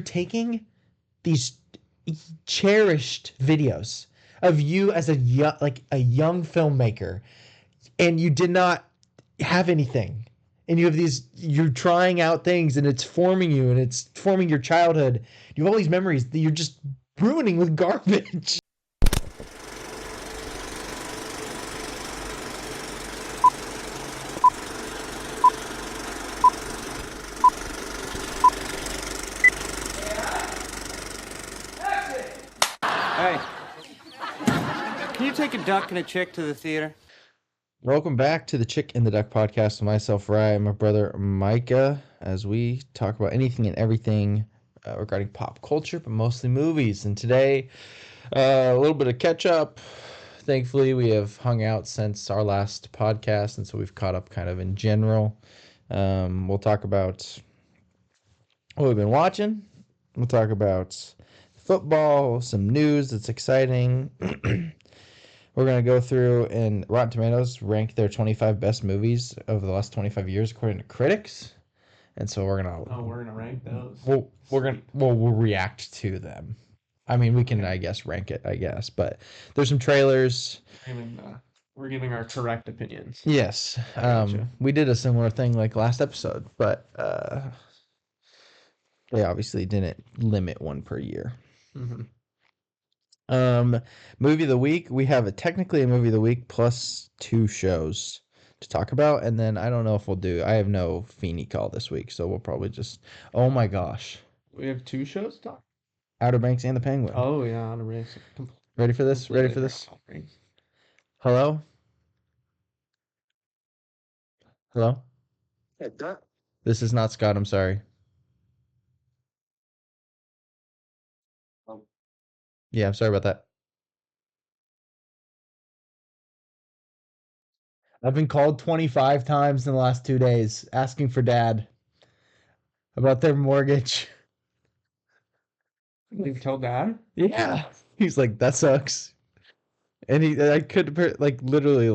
taking these cherished videos of you as a young filmmaker, and you did not have anything, and you're trying out things, and it's forming you, and it's forming your childhood. You have all these memories that you're just ruining with garbage. Hey, can you take a duck and a chick to the theater? Welcome back to the Chick and the Duck podcast with myself, Ryan, and my brother, Micah, as we talk about anything and everything regarding pop culture, but mostly movies. And today, a little bit of catch up. Thankfully, we have hung out since our last podcast, and so we've caught up kind of in general. We'll talk about what we've been watching. We'll talk about football, some news that's exciting. We're going to go through and Rotten Tomatoes rank their 25 best movies over the last 25 years according to critics. And so we're going to... Oh, we're going to rank those? We'll react to them. I mean, we can, I guess, rank it, I guess. But there's some trailers. We're giving our correct opinions. Yes. We did a similar thing like last episode, but they obviously didn't limit one per year. Mm-hmm. Movie of the week. We have technically a movie of the week plus two shows to talk about, and then I don't know if we'll do. I have no Feeney call this week, so we'll probably just. Oh my gosh! We have two shows to talk. Outer Banks and the Penguin. Oh yeah, Outer Banks. Ready for this? Ready for this? Hello. Hello. Hey, Duck. This is not Scott. I'm sorry. Yeah, I'm sorry about that. I've been called 25 times in the last 2 days asking for Dad about their mortgage. You tell Dad? Yeah. He's like, that sucks. And I could literally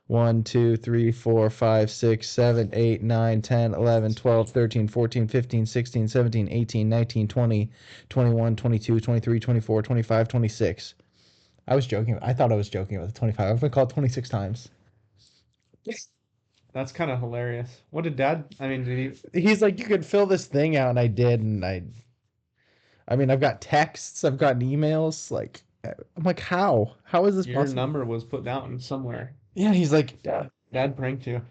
1, 2, 3, 4, 5, 6, 7, 8, 9, 10, 11, 12, 13, 14, 15, 16, 17, 18, 19, 20, 21, 22, 23, 24, 25, 26. I was joking. I thought I was joking about the 25. I've been called 26 times. That's kind of hilarious. What did Dad? I mean, did he? He's like, you could fill this thing out, and I did, and I mean, I've got texts, I've gotten emails. Like, I'm like, how? How is this Your possible? number was put down somewhere. Yeah, he's like, Dad pranked you.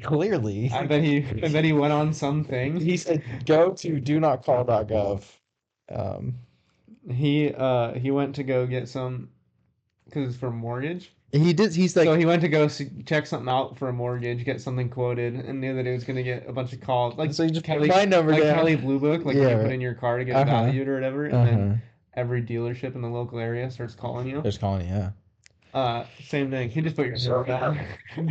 Clearly. I bet he went on something. He said, go to donotcall.gov. He went to go get some because it's for mortgage. He did. He's like, So he went to go check something out for a mortgage, get something quoted, and knew that he was going to get a bunch of calls. Like, so you just Kelly, put my number like down. Kelly Blue Book, like Yeah, when you right. put in your car to get valued or whatever, and then every dealership in the local area starts calling you. There's calling you, yeah. Same thing. He just put your number down.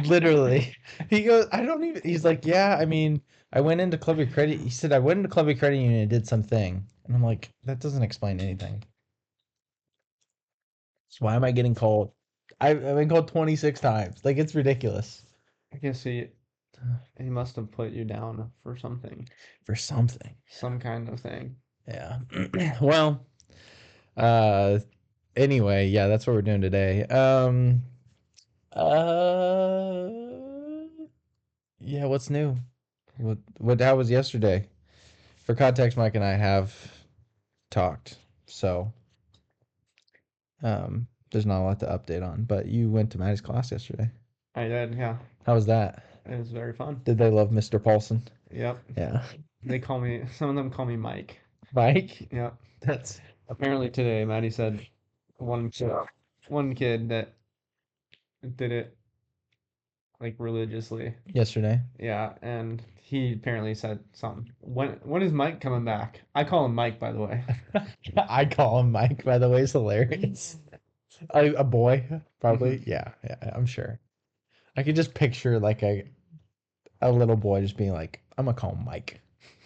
Literally. He goes, I don't even, he's like, yeah, I mean, I went into Club Your Credit. He said, I went into Club Your Credit Union and did something. And I'm like, that doesn't explain anything. So why am I getting called? I've been called 26 times. Like, it's ridiculous. I guess he must have put you down for something. For something. Some kind of thing. Yeah. Well, anyway, yeah, that's what we're doing today. Yeah, what's new? How was yesterday? For context, Mike and I have talked, so there's not a lot to update on. But you went to Maddie's class yesterday. I did, yeah. How was that? It was very fun. Did they love Mr. Paulson? Yep. Yeah. Some of them call me Mike. Mike? Yep. That's Apparently today, Maddie said one kid that did it like religiously. yesterday. Yeah, and he apparently said something. When is Mike coming back? I call him Mike, by the way. I call him Mike, by the way. It's hilarious. A boy, probably. Yeah, I'm sure. I could just picture like a little boy just being like, I'm gonna call him Mike.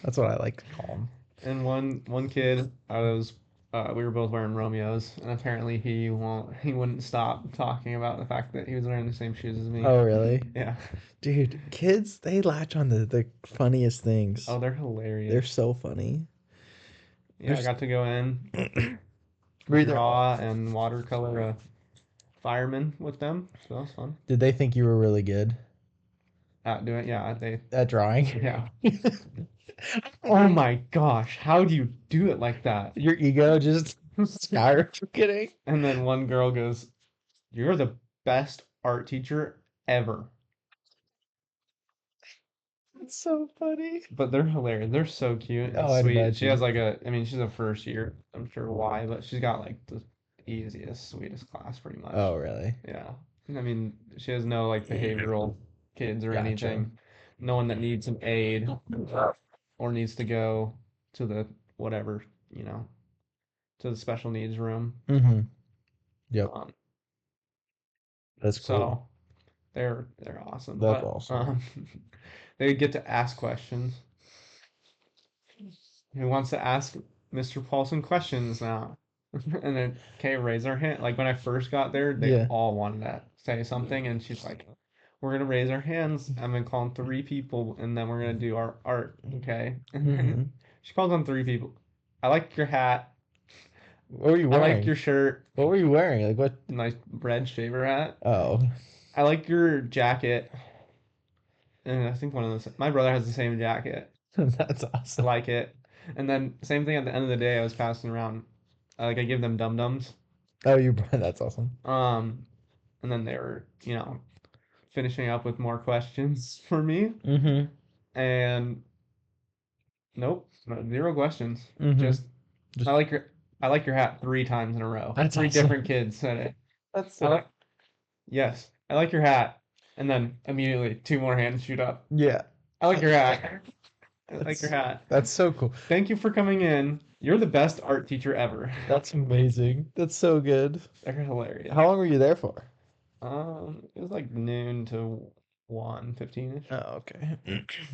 That's what I like to call him. And one kid, we were both wearing Romeos, and apparently he wouldn't stop talking about the fact that he was wearing the same shoes as me. Oh, really? Yeah. Dude, kids, they latch on to the funniest things. Oh, they're hilarious. They're so funny. Yeah, I got to go in, Were there? draw and watercolor a fireman with them. So that was fun. Did they think you were really good At doing, yeah, at drawing? yeah. Oh my gosh, how do you do it like that? Your ego just skyrocketing. And then one girl goes, "You're the best art teacher ever." It's so funny. But they're hilarious. They're so cute and Oh, I'd sweet. She has imagine. like I mean, she's a first year. I'm sure why, but she's got like the easiest, sweetest class pretty much. Oh, really? Yeah. I mean, she has no like behavioral kids or Gotcha. anything. No one that needs some aid or needs to go to the whatever, you know, to the special needs room. Mm-hmm. Yep. Um, That's cool. so they're awesome. That's But awesome. they get to ask questions. Who wants to ask Mr. Paulson questions now? And then Kay raised her hand. Like when I first got there, they Yeah. all wanted to say something, and she's like, "We're gonna raise our hands. I'm gonna call on three people, and then we're gonna do our art, okay?" And Mm-hmm. then she called on three people. I like your hat. What were you I like wearing? your shirt. What were you wearing? Like what? Nice red shaver hat. Oh, I like your jacket. And I think one of those. My brother has the same jacket. that's I awesome. like it. And then same thing at the end of the day, I was passing around. Like I give them dum dums. Oh, you. That's awesome. Um, and then they were, finishing up with more questions for me. Mm-hmm. And nope, zero questions. Mm-hmm. Just I Just like your I like your hat three times in a row. that's Three different awesome. kids said it. That's I so. like yes, I like your hat. And then immediately two more hands shoot up. Yeah. I like your hat. I like your That's hat. that's so cool. Thank you for coming in. You're the best art teacher ever. That's amazing. That's so good. They're hilarious. How long were you there for? It was like noon to 1:15 ish. Oh, okay.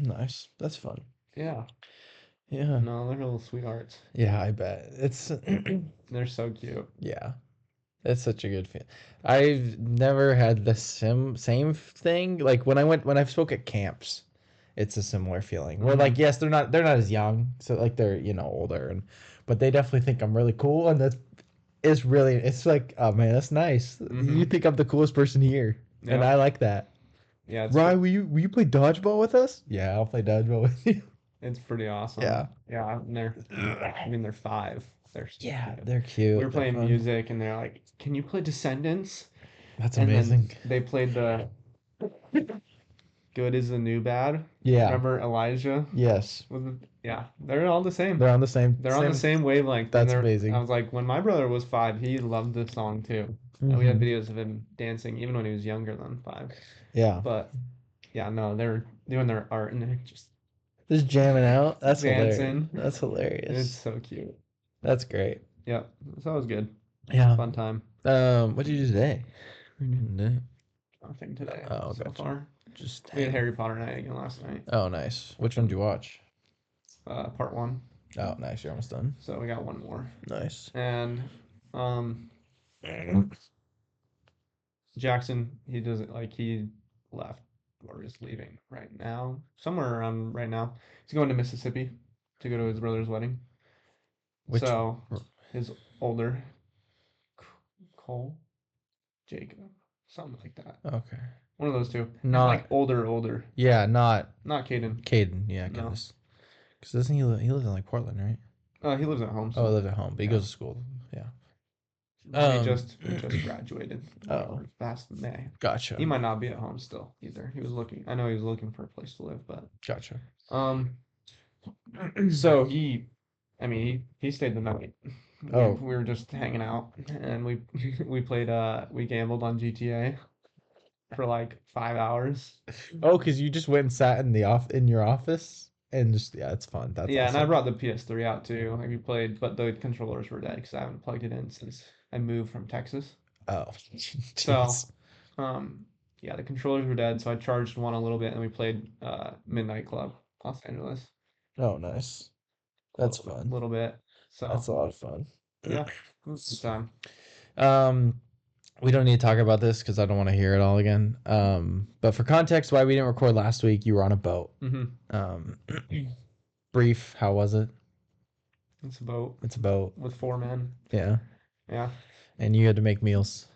Nice. That's fun. Yeah. Yeah. No, they're little sweethearts. Yeah, I bet. It's They're so cute. yeah. It's such a good feel. I've never had the same thing. Like when I've spoke at camps, it's a similar feeling. Where like Mm-hmm. yes, they're not as young, so like they're older and but they definitely think I'm really cool and it's like oh man that's nice. You Mm-hmm. think I'm the coolest person here, and I Yep. like that. Yeah, Ryan, will you play dodgeball with us? Yeah, I'll play dodgeball with you. it's pretty awesome. Yeah. Yeah, and I mean they're 5. They're so Yeah, cute. they're We were cute. They're playing fun. music and they're like, "Can you play Descendants?" That's And then amazing. they played the Good is the New Bad. Yeah. Remember Elijah? Yes. Yeah, they're all the same. They're on the same They're on the same. same wavelength, and That's they're. I amazing. was like, when my brother was 5, he loved this song too, and we had Hmm. videos of him dancing even when he was younger than 5. Yeah. But yeah, no, they're doing their art and they're just Just jamming out. That's hilarious. dancing. That's It's hilarious. so cute. That's great. Yeah, so that was good. Yeah. Fun time. What did you do today? What did you do today? Nothing today Oh, so gotcha. far. Just We had hanging. Harry Potter night again last night. Oh, nice. Which one did you watch? Part 1. Oh, nice. You're almost done. So we got one more. Nice. And um Jackson, he doesn't like he left or is leaving right now. Somewhere around right now. He's going to Mississippi to go to his brother's wedding. Which? So his older Cole, Jacob, something like that. Okay. One of those two. He's like Not. older. Yeah, not Not Caden. Caden. Yeah, No. goodness. Because doesn't he lives in like Portland, right? He lives at home Oh, he still. lives at home, but he Yeah. goes to school. Yeah. He Um. just graduated Oh, last May. He gotcha. might not be at home still either. He was looking. I know he was looking for a place to live, but Gotcha. um. So I mean, he stayed the night. Oh, We were just hanging out, and we we played. We gambled on GTA for like 5 hours. oh, because you just went and sat in the off in your office and just yeah, it's fun. That's Yeah, and I awesome. brought the PS3 out too. Like we played, but the controllers were dead because I haven't plugged it in since I moved from Texas. Oh, So, jeez. um, yeah, the controllers were dead, so I charged one a little bit, and we played Midnight Club, Los Angeles, Oh, nice. a That's fun. little bit. So, That's a lot of fun. yeah, it was a good time. Um, we don't need to talk about this because I don't want to hear it all again. But for context, why we didn't record last week, you were on a boat. Hmm. Um, brief. How was it? It's a boat It's a boat. with 4 men. Yeah. Yeah, And you had to make meals.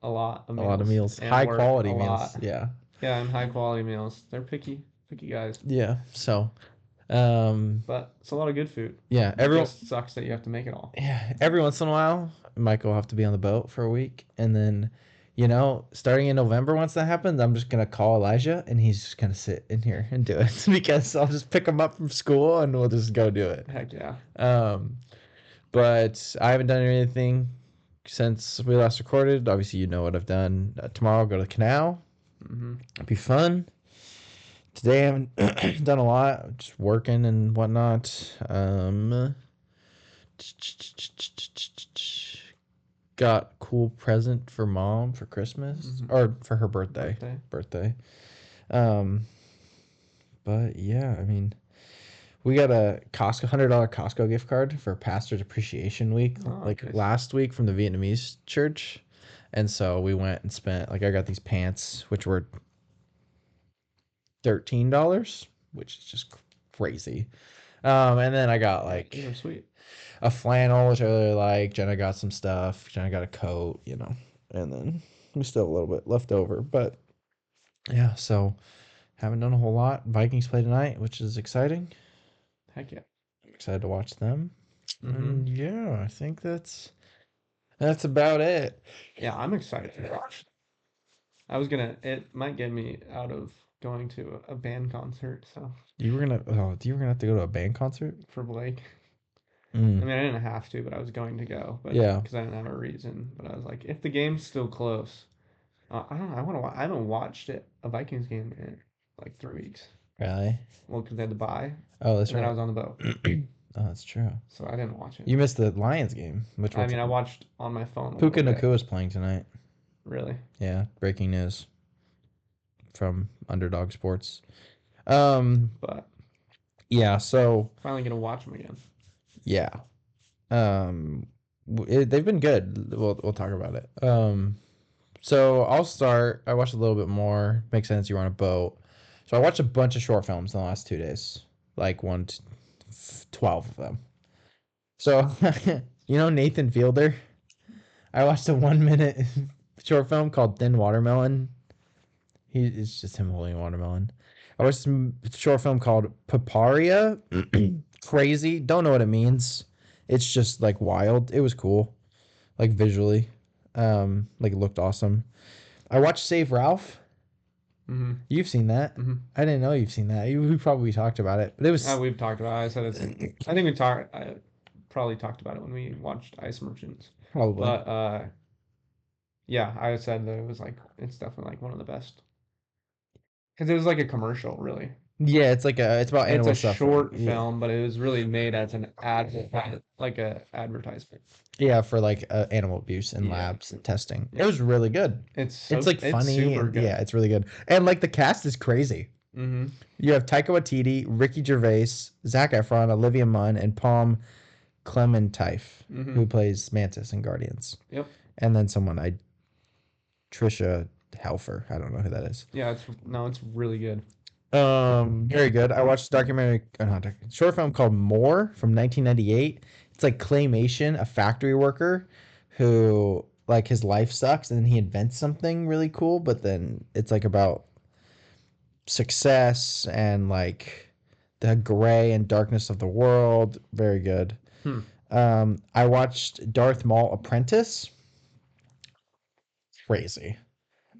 a lot of A lot of meals meals. and High work a quality meals. lot. Yeah. Yeah, and high quality meals. They're picky guys. Yeah. So, um, But it's a lot of good food. yeah, It just sucks that you have to make it all. every once in a while, Michael will have to be on the boat for a week, and then, starting in November, once that happens, I'm just gonna call Elijah, and he's just gonna sit in here and do it because I'll just pick him up from school and we'll just go do it. Heck yeah. Um, but I haven't done anything since we last recorded. Obviously, you know what I've done. Tomorrow, I'll go to the canal. Mm-hmm. It'll be fun. Today, I haven't done a lot, just working and whatnot. Got a cool present for mom for Christmas or for her birthday. Um, but yeah, I mean, we got a Costco $100 Costco gift card for Pastor's Appreciation Week, Nice. last week from the Vietnamese church, and so we went and spent I got these pants which were $13, which is just crazy. And then I got Those are sweet. a flannel, which I really like. Jenna got some stuff. Jenna got a coat, and then we still have a little bit left over. But yeah, so haven't done a whole lot. Vikings play tonight, which is exciting. Heck yeah. I'm excited to watch them. Mm-hmm. And yeah, I think that's about it. Yeah, I'm excited to watch. It might get me out of going to a band concert, so You were gonna have to go to a band concert? for Blake. I Mm, mean, I didn't have to, but I was going to go, but yeah, because I didn't have a reason. But I was like, if the game's still close, I don't know. I haven't watched a Vikings game in like 3 weeks. really. Well, because they had to buy, Oh, that's and then I right. was on the boat, Oh, that's true. so I didn't watch it. You missed the Lions game, which I mean, I watched on my phone a Puka little bit. Nakua is playing tonight. Really? Yeah, breaking news from Underdog Sports. But Yeah, so finally gonna watch them again. yeah, they've been good. We'll talk about it. So I'll start. I watched a little bit more. Makes sense. You're on a boat. So I watched a bunch of short films in the last 2 days, like 12 of them. So Nathan Fielder. I watched a 1 minute short film called Thin Watermelon. It's just him holding a watermelon. I watched a short film called Paparia. Crazy. Don't know what it means. It's just like wild. It was cool, like visually. It looked awesome. I watched Save Ralph. Mm-hmm. You've seen that. Mm-hmm. I didn't know you've seen that. We probably talked about it, but it was We've talked about it. I said it's. I think I probably talked about it when we watched Ice Merchants. probably. But yeah, I said that it's definitely like one of the best because it was like a commercial, really. Yeah, it's about It's animal a suffering. short Yeah. film, but it was really made as an like a advertisement. Yeah, for animal abuse in Yeah. labs and testing. Yeah. It was really good. It's funny. super And, good. yeah, it's really good. And the cast is crazy. Mm-hmm. You have Taika Waititi, Ricky Gervais, Zac Efron, Olivia Munn, and Palm Clementif, Mm-hmm. who plays Mantis in Guardians. Yep. And then Trisha Helfer. I don't know who that is. Yeah, it's really good. Very good. I watched a short film called More from 1998. It's like claymation, a factory worker who his life sucks and then he invents something really cool, but then it's about success and the gray and darkness of the world. Very good. I watched Darth Maul Apprentice. Crazy.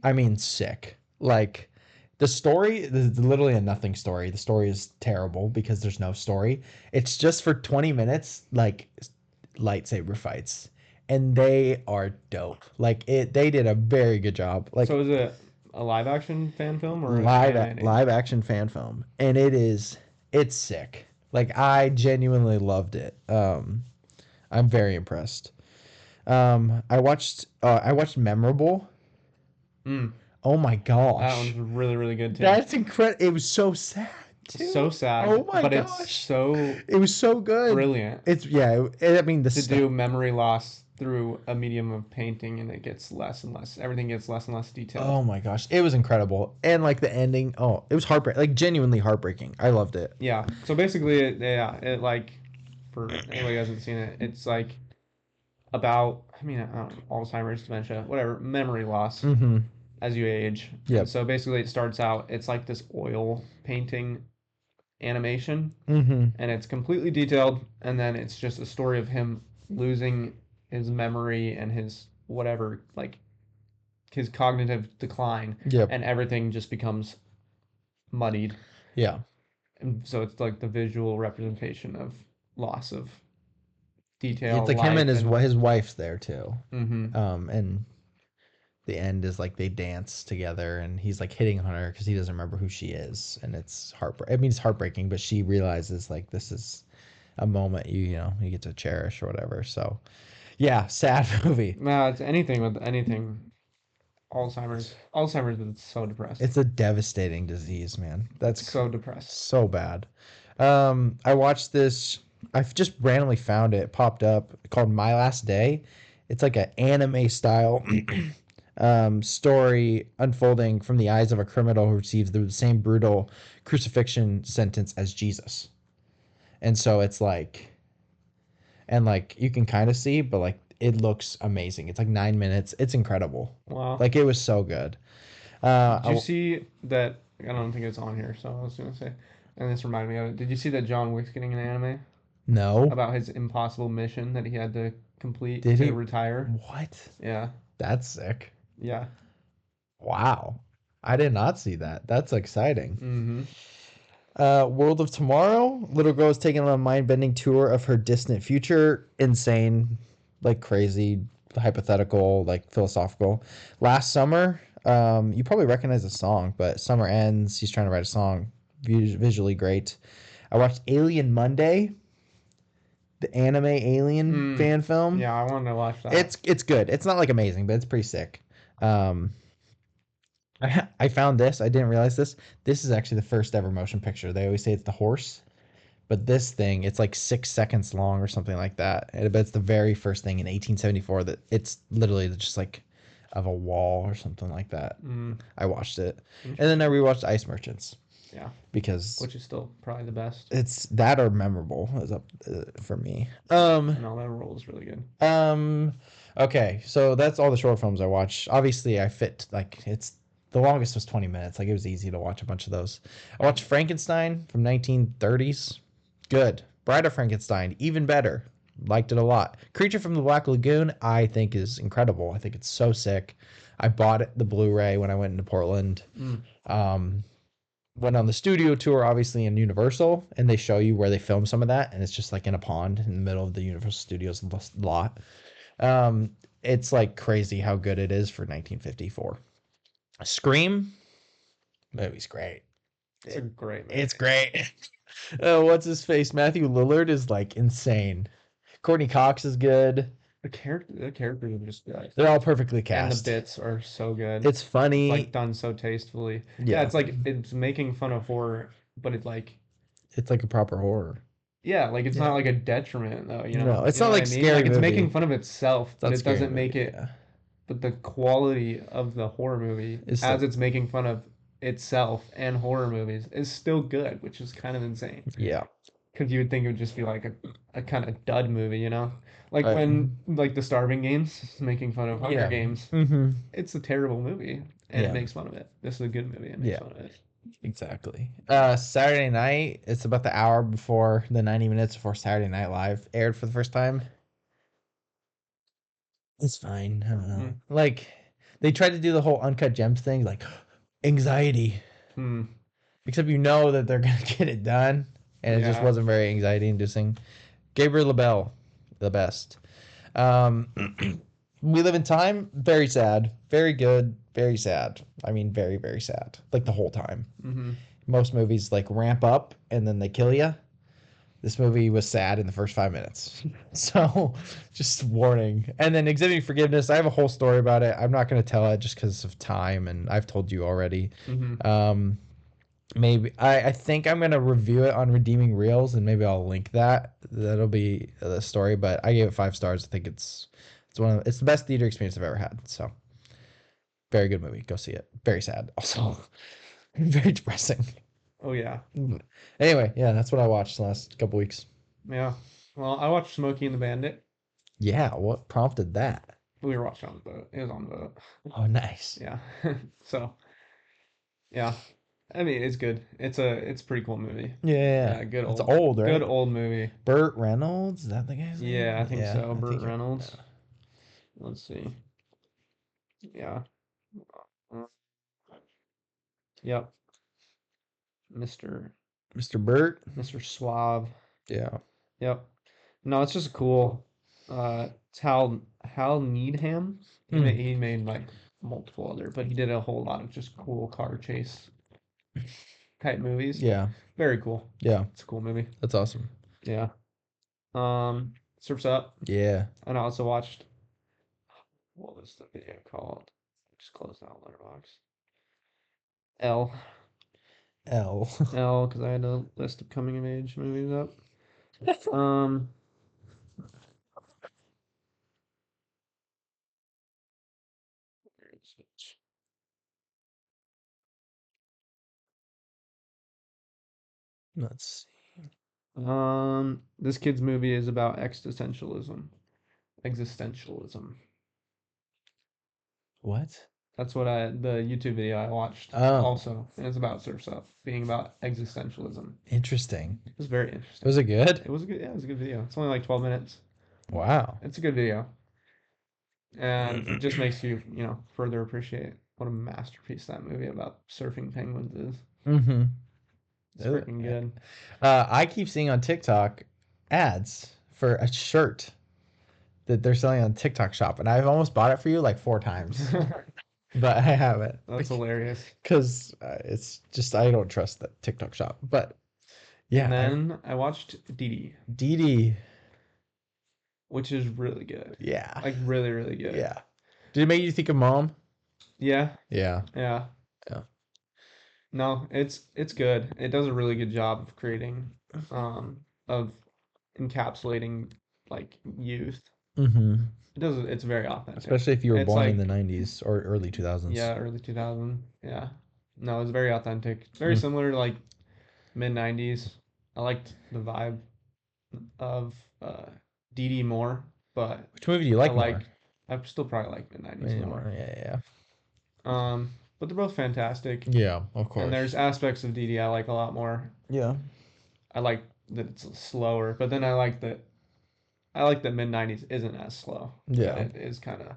I mean, sick. The story is literally a nothing story. The story is terrible because there's no story. It's just for 20 minutes, lightsaber fights. And they are dope. They did a very good job. So is it a live action fan film or live action fan film. And it's sick. I genuinely loved it. I'm very impressed. I watched Memorable. Oh my gosh. That one's really, really good too. That's incredible. It was so sad too. So sad. Oh my but gosh. It was so good. Brilliant. I mean to do memory loss through a medium of painting and it gets less and less. Everything gets less and less detailed. Oh my gosh. It was incredible. And the ending, it was heartbreaking. Genuinely heartbreaking. I loved it. Yeah. So basically it for anybody who hasn't seen it. It's like about, I mean, I don't know, Alzheimer's, dementia, whatever, memory loss Mm-hmm. as you age. And Yep. so basically, it starts out, it's like this oil painting animation, Mm-hmm. and it's completely detailed. And then it's just a story of him losing his memory and his whatever, like his cognitive decline, Yep. and everything just becomes muddied. Yeah. And so it's like the visual representation of loss of It's detail, like him and life, and his wife's there too. mm-hmm. And the end is like they dance together, and he's like hitting on her because he doesn't remember who she is, and it's heartbreak. I mean, it's heartbreaking, but she realizes like this is a moment you know you get to cherish or whatever. So yeah, sad movie. No, it's anything with anything. Alzheimer's is so depressing. It's a devastating disease, man. It's so depressing. So bad. I watched this. I've just randomly found it. It popped up called My Last Day. It's like an anime style story unfolding from the eyes of a criminal who receives the same brutal crucifixion sentence as Jesus. And so it's like, and like you can kind of see, but like it looks amazing. It's like 9 minutes. It's incredible. Wow. Like it was so good. Did you see that? I don't think it's on here, so I was gonna say, and this reminded me of it. Did you see that John Wick's getting an anime No. about his impossible mission that he had to complete Did to he? retire? What? Yeah, That's sick. yeah. Wow. I did not see that. That's exciting. Mm-hmm. World of Tomorrow. Little girl is taking on a mind bending tour of her distant future. Insane, like crazy, hypothetical, like philosophical. Last summer, you probably recognize the song, but Summer Ends. He's trying to write a song. Visually great. I watched Alien Monday, the anime Alien fan film. Yeah, I wanted to watch that. It's good. It's not like amazing, but it's pretty sick. I found this. I didn't realize this. This is actually the first ever motion picture. They always say it's the horse, but this thing, it's like 6 seconds long or something like that. But it's the very first thing in 1874 that it's literally just like of a wall or something like that. I watched it, and then I rewatched Ice Merchants. Yeah, because which is still probably the best. It's that or Memorable is up for me. No, Memorable is really good. Okay, so that's all the short films I watched. Obviously, I fit like it's the longest was 20 minutes. Like it was easy to watch a bunch of those. I watched Frankenstein from 1930s. Good. Bride of Frankenstein, even better. Liked it a lot. Creature from the Black Lagoon, I think is incredible. I think it's so sick. I bought it the Blu-ray when I went into Portland. Went on the studio tour, obviously in Universal, and they show you where they film some of that, and it's just like in a pond in the middle of the Universal Studios lot. It's like crazy how good it is for 1954. Scream, movie's great. It's a great movie. It's great. What's his face? Matthew Lillard is like insane. Courtney Cox is good. The characters are just good. They're all perfectly cast. And the bits are so good. It's funny. It's like done so tastefully. Yeah, it's like it's making fun of horror, but it's like a proper horror. Yeah, like it's not like a detriment though, you know. No, it's you know not like scary. Like it's movie. making fun of itself, but it doesn't make it. Yeah. But the quality of the horror movie, as it's making fun of itself and horror movies, is still good, which is kind of insane. Yeah. Because you would think it would just be like a kind of dud movie, you know? Like when like the Starving Games is making fun of Hunger Games. It's a terrible movie and it makes fun of it. This is a good movie and makes fun of it. Exactly. Saturday night, it's about the hour before the 90 minutes before Saturday Night Live aired for the first time. It's fine. I don't know. Like they tried to do the whole Uncut Gems thing, like anxiety. Except you know that they're gonna get it done. And it just wasn't very anxiety inducing. Gabriel LaBelle, the best. We Live in Time, very sad. Very good, very sad. I mean, very, very sad. Like the whole time. Most movies like ramp up and then they kill you. This movie was sad in the first 5 minutes. So, just warning. And then Exhibiting Forgiveness, I have a whole story about it. I'm not going to tell it just because of time, and I've told you already. Maybe I think I'm gonna review it on Redeeming Reels, and maybe I'll link that. That'll be the story. But I gave it 5 stars. I think it's the best theater experience I've ever had. So very good movie. Go see it. Very sad. Also very depressing. Oh yeah. Anyway, yeah, that's what I watched the last couple weeks. Yeah. Well, I watched Smokey and the Bandit. Yeah, what prompted that? We were watching on the boat. It was on the boat. Oh, nice. Yeah. So yeah, I mean it's good. It's a pretty cool movie. Yeah, Yeah, it's old, good right? old movie. Burt Reynolds, is that the guy's name? Yeah, I think Yeah, so. I Burt think. Reynolds. Let's see. Yeah. Uh, Yep. Mr. Mr. Burt. Mr. Suave. Yeah. Yep. No, it's just cool. It's Hal Needham. Hmm. He made like multiple other, but he did a whole lot of just cool car chase type movies. Yeah. Very cool. Yeah. It's a cool movie. That's awesome. Yeah. Surf's Up. Yeah. And I also watched, what was the video called? Just close out Letterboxd. L. L. L, because I had a list of coming of age movies up. Um, where is it? Let's see. This kid's movie is about existentialism. Existentialism. What? That's what the YouTube video I watched Oh, also. And it's about Surf's Up, being about existentialism. interesting. It was very interesting. Was it good? It was a good, yeah, it was a good video. It's only like 12 minutes. Wow. It's a good video. And it just makes you, further appreciate what a masterpiece that movie about surfing penguins is. Mm-hmm. It's freaking good. I keep seeing on TikTok ads for a shirt that they're selling on TikTok shop, and I've almost bought it for you like 4 times, but I haven't. That's hilarious. Because it's just I don't trust that TikTok shop. But yeah. And then I watched Dee Dee, which is really good. yeah, Like really, really good. yeah. Did it make you think of Mom? Yeah. Yeah. Yeah. No, it's good. It does a really good job of creating, of encapsulating like youth. Mm-hmm. It's very authentic. Especially if you were It's born like, in the 90s or early 2000s. yeah, early 2000. Yeah. No, it's very authentic. Very similar to like mid 90s. I liked the vibe of Dee more, but Which movie do you like more? I still probably like mid 90s more. Yeah. But they're both fantastic. Yeah, of course. And there's aspects of Dee I like a lot more. Yeah. I like that it's slower, but then I like that mid 90s isn't as slow. Yeah. It is kind of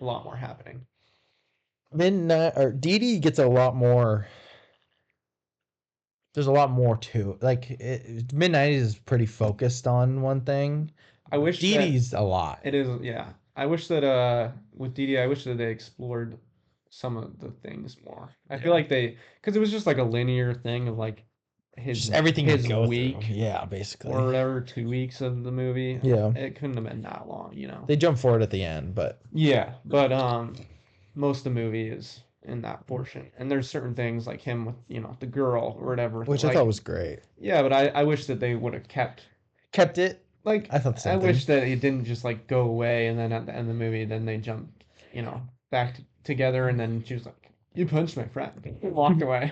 a lot more happening. Midnight or Dee gets a lot more. There's a lot more to it. Like mid 90s is pretty focused on one thing. I wish Dee's a lot. It is, yeah. I wish that with Dee I wish that they explored some of the things more. I feel like because it was just like a linear thing of like just everything his week, yeah, basically, or whatever, 2 weeks of the movie. Yeah, it couldn't have been that long, They jump forward at the end, but yeah, but most of the movie is in that portion, and there's certain things like him with the girl or whatever, which I thought was great. Yeah, but I wish that they would have kept it. Like I thought the same I thing. wish that it didn't just like go away, and then at the end of the movie, then they jumped, back together, and then she was like, "You punched my friend," and walked away.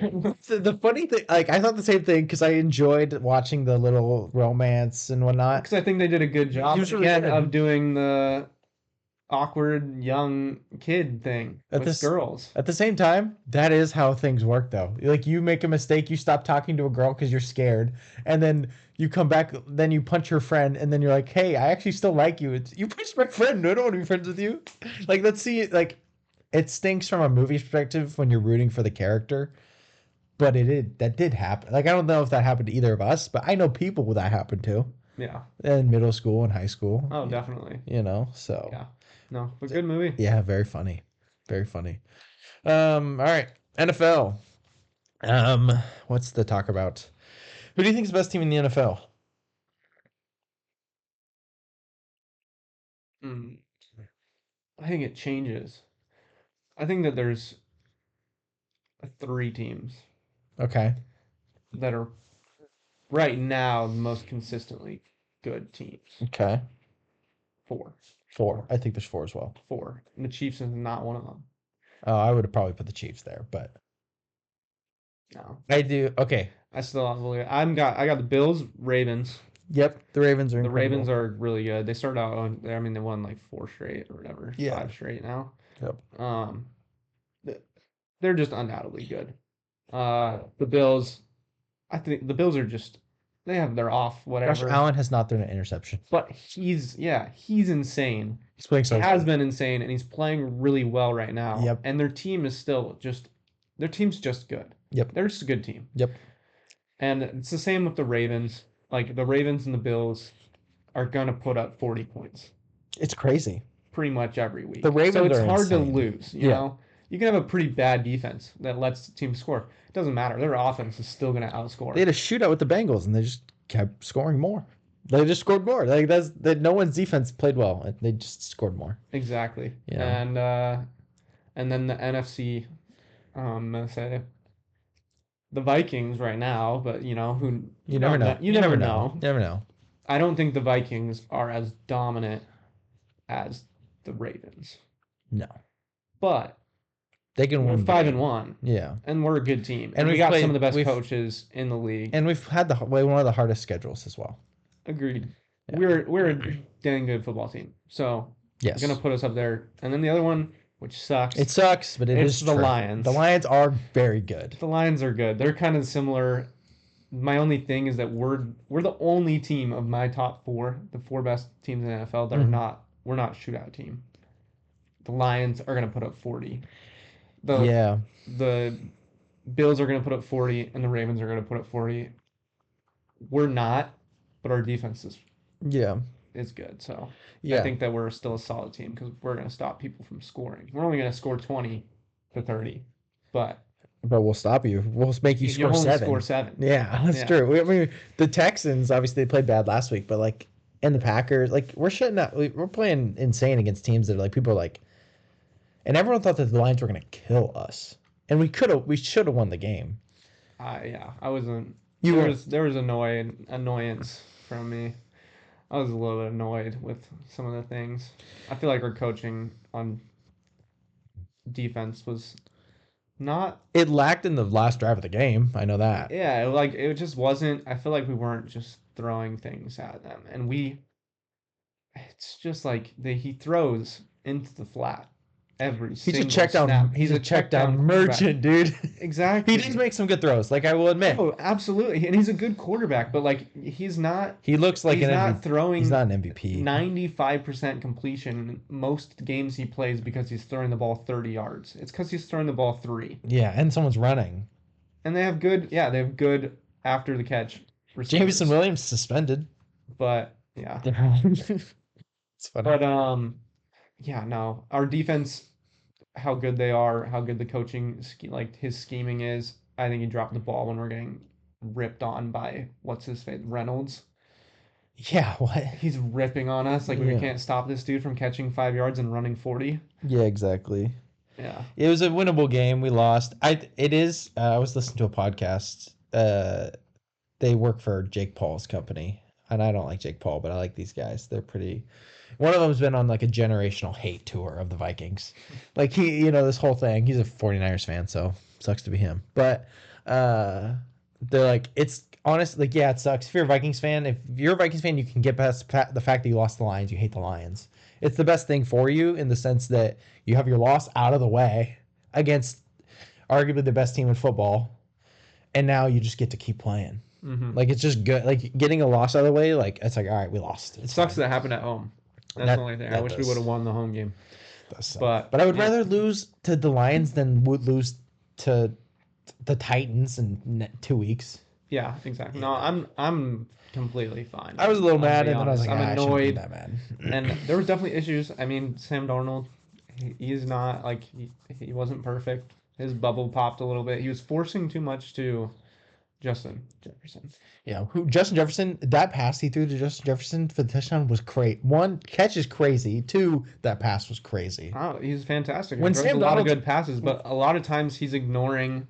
The funny thing, like I thought the same thing because I enjoyed watching the little romance and whatnot. Because I think they did a good job again of doing the awkward young kid thing with girls. At the same time, that is how things work, though. Like you make a mistake, you stop talking to a girl because you're scared, and then you come back, then you punch her friend, and then you're like, "Hey, I actually still like you. You punched my friend. I don't want to be friends with you." Like, let's see. Like, it stinks from a movie perspective when you're rooting for the character, but that did happen. Like, I don't know if that happened to either of us, but I know people that happened to. Yeah. In middle school and high school. Oh, definitely. So. Yeah. No, but good movie. Yeah, very funny. Very funny. All right. NFL. What's the talk about? Who do you think is the best team in the NFL? I think it changes. I think that there's 3 teams. Okay. That are right now the most consistently good teams. Okay. 4. I think there's 4 as well. 4. And the Chiefs is not one of them. Oh, I would have probably put the Chiefs there, but no. I do. Okay. I still don't believe it. I got the Bills, Ravens. Yep, the Ravens are incredible. The Ravens are really good. They started out on, I mean, they won like 4 straight or whatever, 5 straight now. Yep. They're just undoubtedly good. The Bills, I think the Bills are just, they're off, whatever. Josh Allen has not thrown an interception. But he's insane. He's playing so He has been insane, and he's playing really well right now. Yep. And their team is still just, their team's just good. Yep. They're just a good team. Yep. And it's the same with the Ravens. Like, the Ravens and the Bills are going to put up 40 points. It's crazy. Pretty much every week. The Ravens so it's are hard insane. to lose, you know? You can have a pretty bad defense that lets the team score. It doesn't matter. Their offense is still going to outscore. They had a shootout with the Bengals, and they just kept scoring more. They just scored more. Like no one's defense played well. They just scored more. Exactly. Yeah. And then the NFC, I'm gonna say the Vikings right now, but you know who you never know. You never know. You never know. I don't think the Vikings are as dominant as the Ravens. No. But they can win 5-1. Yeah. And we're a good team. And we got some of the best coaches in the league. And we've had one of the hardest schedules as well. Agreed. Yeah. We're a dang good football team. So yes. It's gonna put us up there. And then the other one, which sucks. It sucks, but it's the Lions. The Lions are very good. The Lions are good. They're kind of similar. My only thing is that we're the only team of my top 4, the 4 best teams in the NFL that we're not a shootout team. The Lions are gonna put up 40. The Bills are gonna put up 40, and the Ravens are gonna put up 40. We're not, but our defense is good. So I think that we're still a solid team because we're going to stop people from scoring. We're only going to score 20 to 30, but we'll stop you. We'll make you score 7. Score 7. Yeah, that's true. I mean, the Texans obviously they played bad last week, but like, and the Packers, like we're shutting out. We're playing insane against teams that are like people are like, and everyone thought that the Lions were going to kill us, and we should have won the game. I wasn't. There was annoyance from me. I was a little bit annoyed with some of the things. I feel like our coaching on defense was not. It lacked in the last drive of the game. I know that. Yeah, it just wasn't. I feel like we weren't just throwing things at them, and it's just like he throws into the flat. He's a check down. He's a check down merchant, dude. Exactly. He does make some good throws, like I will admit. Oh, absolutely, and he's a good quarterback, but like he's not. He looks like he's not throwing. He's not an MVP. 95% completion in most games he plays because he's throwing the ball 30 yards. It's because he's throwing the ball 3. Yeah, and someone's running. And they have good after the catch receivers. Jameson Williams suspended. But yeah. It's funny. But yeah, no. Our defense, how good they are, how good the coaching, like his scheming is. I think he dropped the ball when we're getting ripped on by, what's his face, Reynolds. Yeah, what? He's ripping on us. Like, we can't stop this dude from catching 5 yards and running 40. Yeah, exactly. Yeah. It was a winnable game. We lost. I was listening to a podcast. They work for Jake Paul's company. And I don't like Jake Paul, but I like these guys. They're pretty... One of them's been on like a generational hate tour of the Vikings. Like this whole thing. He's a 49ers fan, so sucks to be him. But they're like, it's honestly, like, yeah, it sucks. If you're a Vikings fan, you can get past the fact that you lost the Lions. You hate the Lions. It's the best thing for you in the sense that you have your loss out of the way against arguably the best team in football, and now you just get to keep playing. Mm-hmm. Like, it's just good. Like, getting a loss out of the way, like, it's like, all right, we lost. It sucks that happened at home. That's the only thing. I wish we would have won the home game. But I would rather lose to the Lions than would lose to the Titans in 2 weeks. Yeah, exactly. No, I'm completely fine. I was a little mad, and then I was like, I'm annoyed. That mad. And there was definitely issues. I mean, Sam Darnold, he's not like he wasn't perfect. His bubble popped a little bit. He was forcing too much to Justin Jefferson. Yeah, Justin Jefferson, that pass he threw to Justin Jefferson for the touchdown was great. 1, catch is crazy. 2, that pass was crazy. Oh, he's fantastic. When he throws a lot of good passes, but a lot of times he's ignoring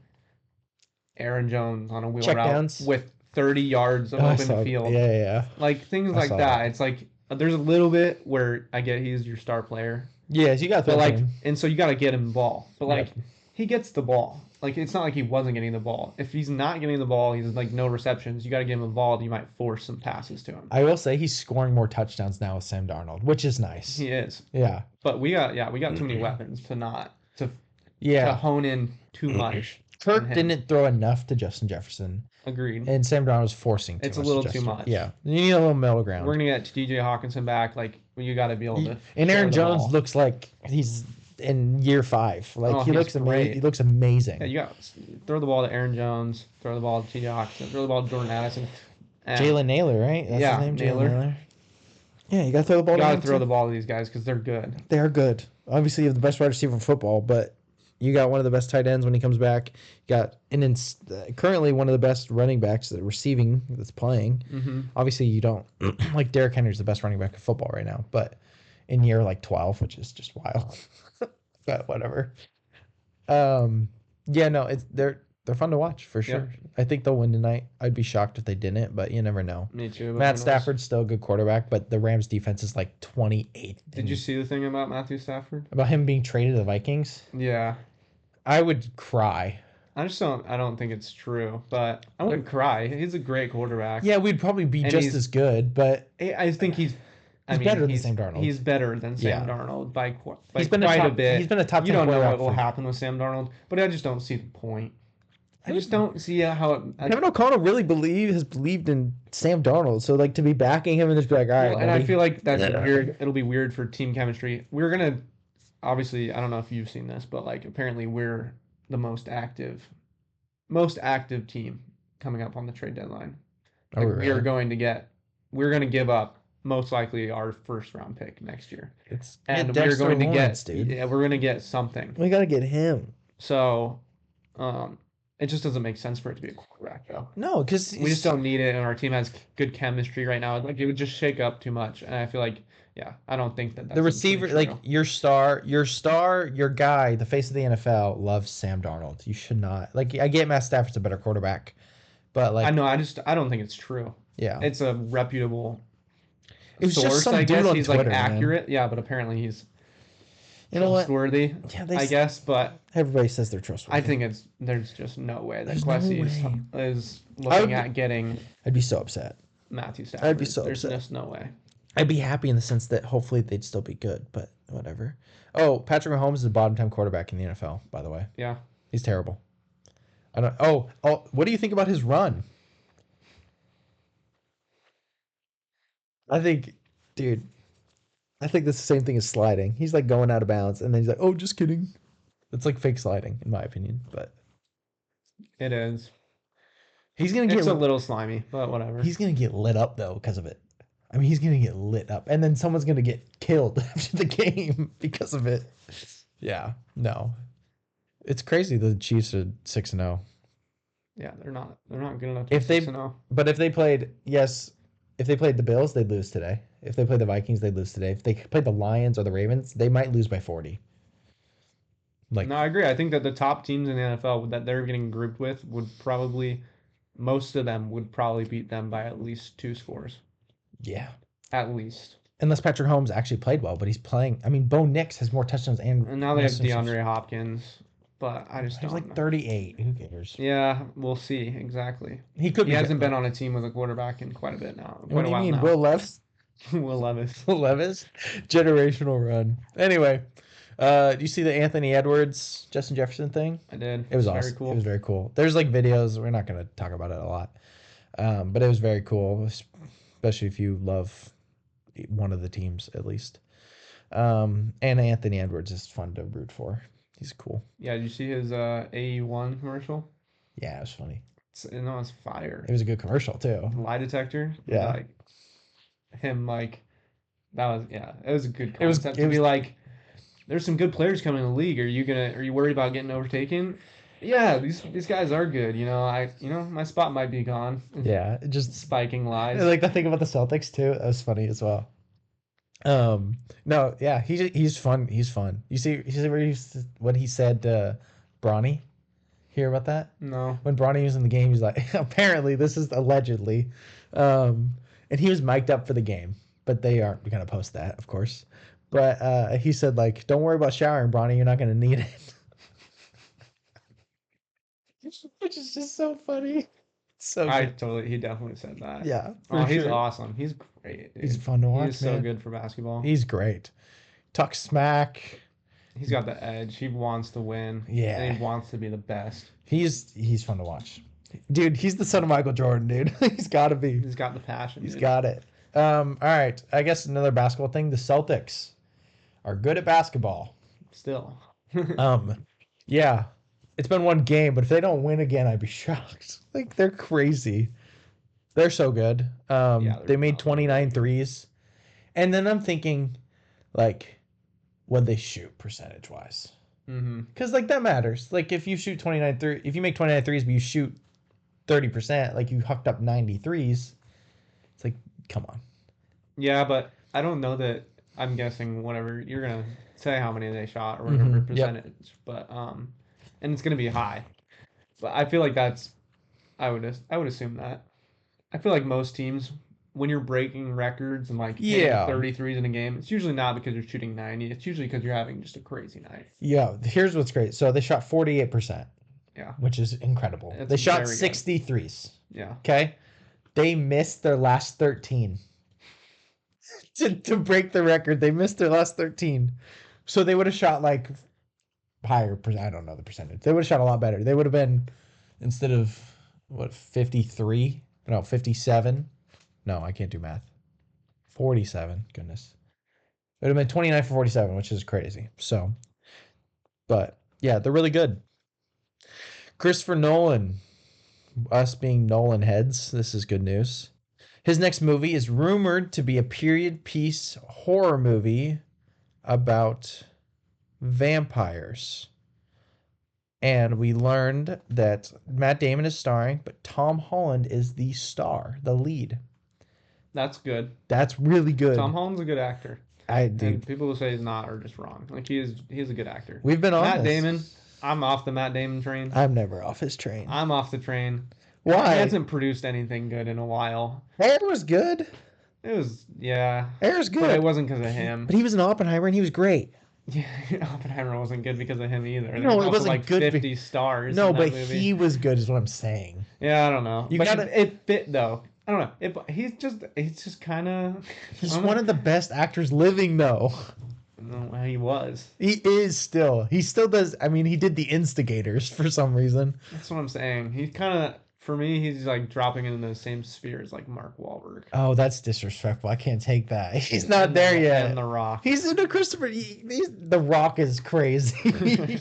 Aaron Jones on a wheel route with 30 yards of open field. Yeah. Like things like that. It's like there's a little bit where I get he's your star player. Yes, you got to and so you got to get him the ball. But like he gets the ball. Like, it's not like he wasn't getting the ball. If he's not getting the ball, he's like no receptions. You got to give him the ball. You might force some passes to him. I will say he's scoring more touchdowns now with Sam Darnold, which is nice. He is. Yeah. But we got too many weapons to hone in too much. Kirk didn't throw enough to Justin Jefferson. Agreed. And Sam Darnold was forcing too much. It's a little too much. Yeah. You need a little middle ground. We're going to get DJ Hawkinson back. Like, you got to be able to. And Aaron Jones looks like he's in year 5. Like, he looks amazing. He looks amazing. Yeah, you got throw the ball to Aaron Jones, throw the ball to TJ Hawkinson, throw the ball to Jordan Addison. Jalen Naylor, right? That's his name, Naylor. Yeah, you got to throw the ball. You got to throw the ball to these guys because they're good. They are good. Obviously, you have the best wide receiver in football, but you got one of the best tight ends when he comes back. You got currently one of the best running backs that receiving that's playing. Mm-hmm. Obviously, you don't like Derrick Henry's the best running back in football right now, but in year like 12, which is just wild. But whatever. Yeah, no, they're fun to watch for sure. Yeah. I think they'll win tonight. I'd be shocked if they didn't, but you never know. Me too. Matt Stafford's still a good quarterback, but the Rams defense is like 28th. Did you see the thing about Matthew Stafford? About him being traded to the Vikings? Yeah. I would cry. I don't think it's true, but I wouldn't cry. He's a great quarterback. Yeah, we'd probably be just as good, but I think he's better than Sam Darnold. He's better than Sam Darnold by quite a bit. He's been a top 10 You don't know what will happen with Sam Darnold, but I just don't see the point. I just don't see how it. Kevin O'Connell really has believed in Sam Darnold, so like to be backing him and just be like, all right. And I feel like that's weird. It'll be weird for team chemistry. We're gonna obviously. I don't know if you've seen this, but like apparently we're the most active team coming up on the trade deadline. Like we're going to give up most likely our first round pick next year. We're going to get something. We got to get him. So, it just doesn't make sense for it to be a quarterback, though. No, because we just don't need it, and our team has good chemistry right now. Like it would just shake up too much, and I feel like, I don't think that's the receiver, like your guy, the face of the NFL, loves Sam Darnold. You should not like. I get Matt Stafford's a better quarterback, but like I know, I don't think it's true. Yeah, it's a reputable source. Just some dude on Twitter, like accurate, man. Yeah, but apparently he's. Trustworthy, I guess, but everybody says they're trustworthy. I think there's just no way that Kwesi is looking at getting. I'd be so upset. Matthew Stafford. I'd be so upset. There's just no way. I'd be happy in the sense that hopefully they'd still be good, but whatever. Oh, Patrick Mahomes is a bottom 10 quarterback in the NFL, by the way. Yeah, he's terrible. I don't. Oh, what do you think about his run? I think that's the same thing as sliding. He's like going out of bounds, and then he's like, "Oh, just kidding." It's like fake sliding, in my opinion, but it is. He's gonna get. It's a little slimy, but whatever. He's gonna get lit up though because of it. I mean, he's gonna get lit up, and then someone's gonna get killed after the game because of it. Yeah, no, it's crazy. The Chiefs are 6-0. Yeah, they're not good enough. But if they played the Bills, they'd lose today. If they played the Vikings, they'd lose today. If they played the Lions or the Ravens, they might lose by 40. No, I agree. I think that the top teams in the NFL that they're getting grouped with most of them would probably beat them by at least 2 scores. Yeah. At least. Unless Patrick Mahomes actually played well, but he's playing. I mean, Bo Nix has more touchdowns and now they have DeAndre Hopkins. But I just don't know. He's like 38. Who cares? Yeah, we'll see. Exactly. He hasn't been on a team with a quarterback in quite a bit now. What do you mean, Will Levis? Will Levis. Will Levis? Generational run. Anyway, do you see the Anthony Edwards, Justin Jefferson thing? I did. It was awesome. Very cool. It was very cool. There's like videos. We're not going to talk about it a lot. But it was very cool, especially if you love one of the teams at least. And Anthony Edwards is fun to root for. He's cool. Yeah, did you see his AE1 commercial? Yeah, it was funny. It's fire. It was a good commercial too. Lie detector. Yeah. Like him, like that was it was a good concept. It was like, there's some good players coming in the league. Are you worried about getting overtaken? Yeah, these guys are good. My spot might be gone. Yeah, just spiking lies. I like the thing about the Celtics too. That was funny as well. No, yeah, he's fun. He's fun. You see what he said to Bronny? Hear about that? No. When Bronny was in the game, he's like, apparently this is allegedly, and he was mic'd up for the game, but they aren't gonna post that, of course. But he said like, don't worry about showering, Bronny. You're not gonna need it. which is just so funny. So I good. totally, he definitely said that. Yeah, Oh, for he's sure. awesome. He's great, He's dude. fun to He watch, is so man. good for basketball. He's great. Talk smack. He's got the edge. He wants to win, and he Yeah. wants to be the best. He's fun to watch. Dude, he's the son of Michael Jordan, dude. He's got to be. He's got the passion, He's dude. got it. All right. I guess another basketball thing. The Celtics are good at basketball. Still. Um, yeah. It's been one game, but if they don't win again, I'd be shocked. Like they're crazy. They're so good. Yeah, They made 29 threes. And then I'm thinking, like, what they shoot percentage wise. Because like that matters. Like if you shoot 29 3, if you make 29 threes, but you shoot 30%, like you hucked up 90 threes, it's like, come on. Yeah, but I don't know that. I'm guessing whatever you're gonna say how many they shot or whatever percentage, Yep. but and it's gonna be high. But I feel like that's I would assume that. I feel like most teams, when you're breaking records and like hitting Yeah. 33s in a game, it's usually not because you're shooting 90. It's usually because you're having just a crazy night. Yeah. Here's what's great. So they shot 48%. Yeah. Which is incredible. It's they shot very good. 60 threes. Yeah. Okay. They missed their last 13. to break the record, they missed their last 13. So they would have shot like higher. I don't know the percentage. They would have shot a lot better. They would have been, instead of what, 53? No, 57. No, I can't do math. 47. Goodness. It would have been 29 for 47, which is crazy. So, but yeah, they're really good. Christopher Nolan, us being Nolan heads, this is good news. His next movie is rumored to be a period piece horror movie about vampires. And we learned that Matt Damon is starring, but Tom Holland is the star, the lead. That's good. That's really good. Tom Holland's a good actor. And people who say he's not are just wrong. Like he's a good actor. We've been on Matt this. Damon. I'm off the Matt Damon train. I'm never off his train. I'm off the train. Why? He hasn't produced anything good in a while. Air was good. It was, yeah. Air's good. But it wasn't because of him. But he was in Oppenheimer and he was great. Yeah, Oppenheimer wasn't good because of him either. No, it wasn't like good. 50 stars. No, in that but movie. he was good, is what I'm saying. Yeah, I don't know. You but gotta. It fit though. I don't know. He's just kind of. He's one of the best actors living, though. No, he was. He is still. He still does. I mean, he did the Instigators for some reason. That's what I'm saying. He's kind of, for me, he's like dropping into the same sphere as like Mark Wahlberg. Oh, that's disrespectful. I can't take that. He's not there yet. And The Rock. He's in a Christopher. The Rock is crazy.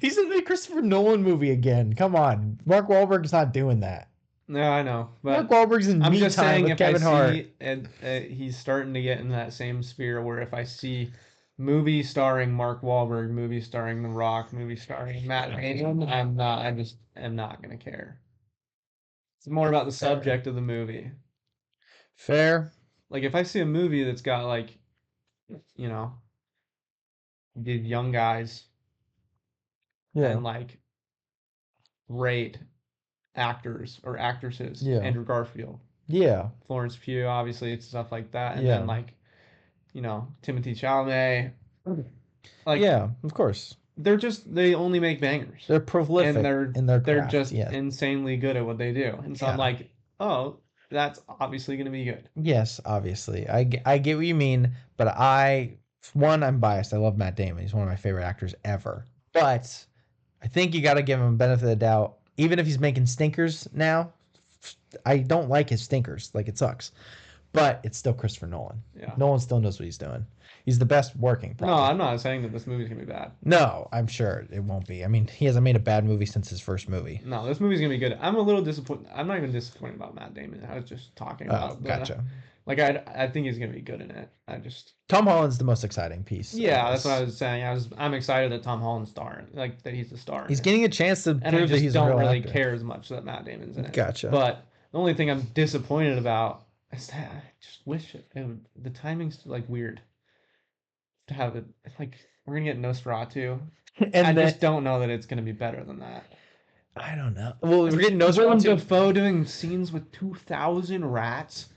He's in a Christopher Nolan movie again. Come on, Mark Wahlberg's not doing that. No, I know, but Mark Wahlberg's in I'm Me just Time saying with if Kevin Hart. and he's starting to get in that same sphere where if I see movie starring Mark Wahlberg, movie starring The Rock, movie starring Matt Damon, I just am not gonna care. It's more about the subject of the movie. Fair. Like if I see a movie that's got like, you know, the young guys and like great actors or actresses, Andrew Garfield, Florence Pugh, obviously, it's stuff like that, and then like, you know, Timothy Chalamet, like of course, they only make bangers. They're prolific and they're craft, just insanely good at what they do, and so I'm like, oh, that's obviously going to be good. Yes, obviously, I get what you mean, but I'm biased. I love Matt Damon. He's one of my favorite actors ever, but I think you got to give him a benefit of the doubt. Even if he's making stinkers now, I don't like his stinkers. Like, it sucks. But it's still Christopher Nolan. Yeah. Nolan still knows what he's doing. He's the best working. Probably. No, I'm not saying that this movie's going to be bad. No, I'm sure it won't be. I mean, he hasn't made a bad movie since his first movie. No, this movie's going to be good. I'm a little disappointed. I'm not even disappointed about Matt Damon. I was just talking about. Oh, gotcha. Like, I think he's going to be good in it. Tom Holland's the most exciting piece. Yeah, that's what I was saying. I'm excited that Tom Holland's starring. Like, that he's the star. He's getting a chance to prove that he's a real actor. And I just don't really care as much that Matt Damon's in it. Gotcha. But the only thing I'm disappointed about is that I just wish the timing's like weird. To have it, like, we're going to get Nosferatu. And I just don't know that it's going to be better than that. I don't know. Well, we're getting Nosferatu. Willem Dafoe doing scenes with 2,000 rats.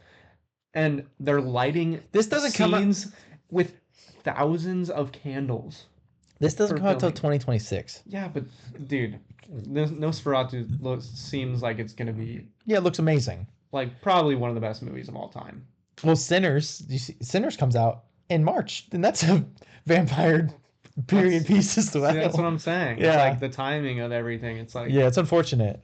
And they're lighting this doesn't scenes with thousands of candles. This doesn't for come out till filming. 2026. Yeah, but dude, Nosferatu seems like it's gonna be Yeah, it looks amazing. like probably one of the best movies of all time. Well, Sinners comes out in March, and that's a vampire period That's piece as See, that's what well. I'm saying. It's Yeah. like the timing of everything. It's like, Yeah, it's unfortunate.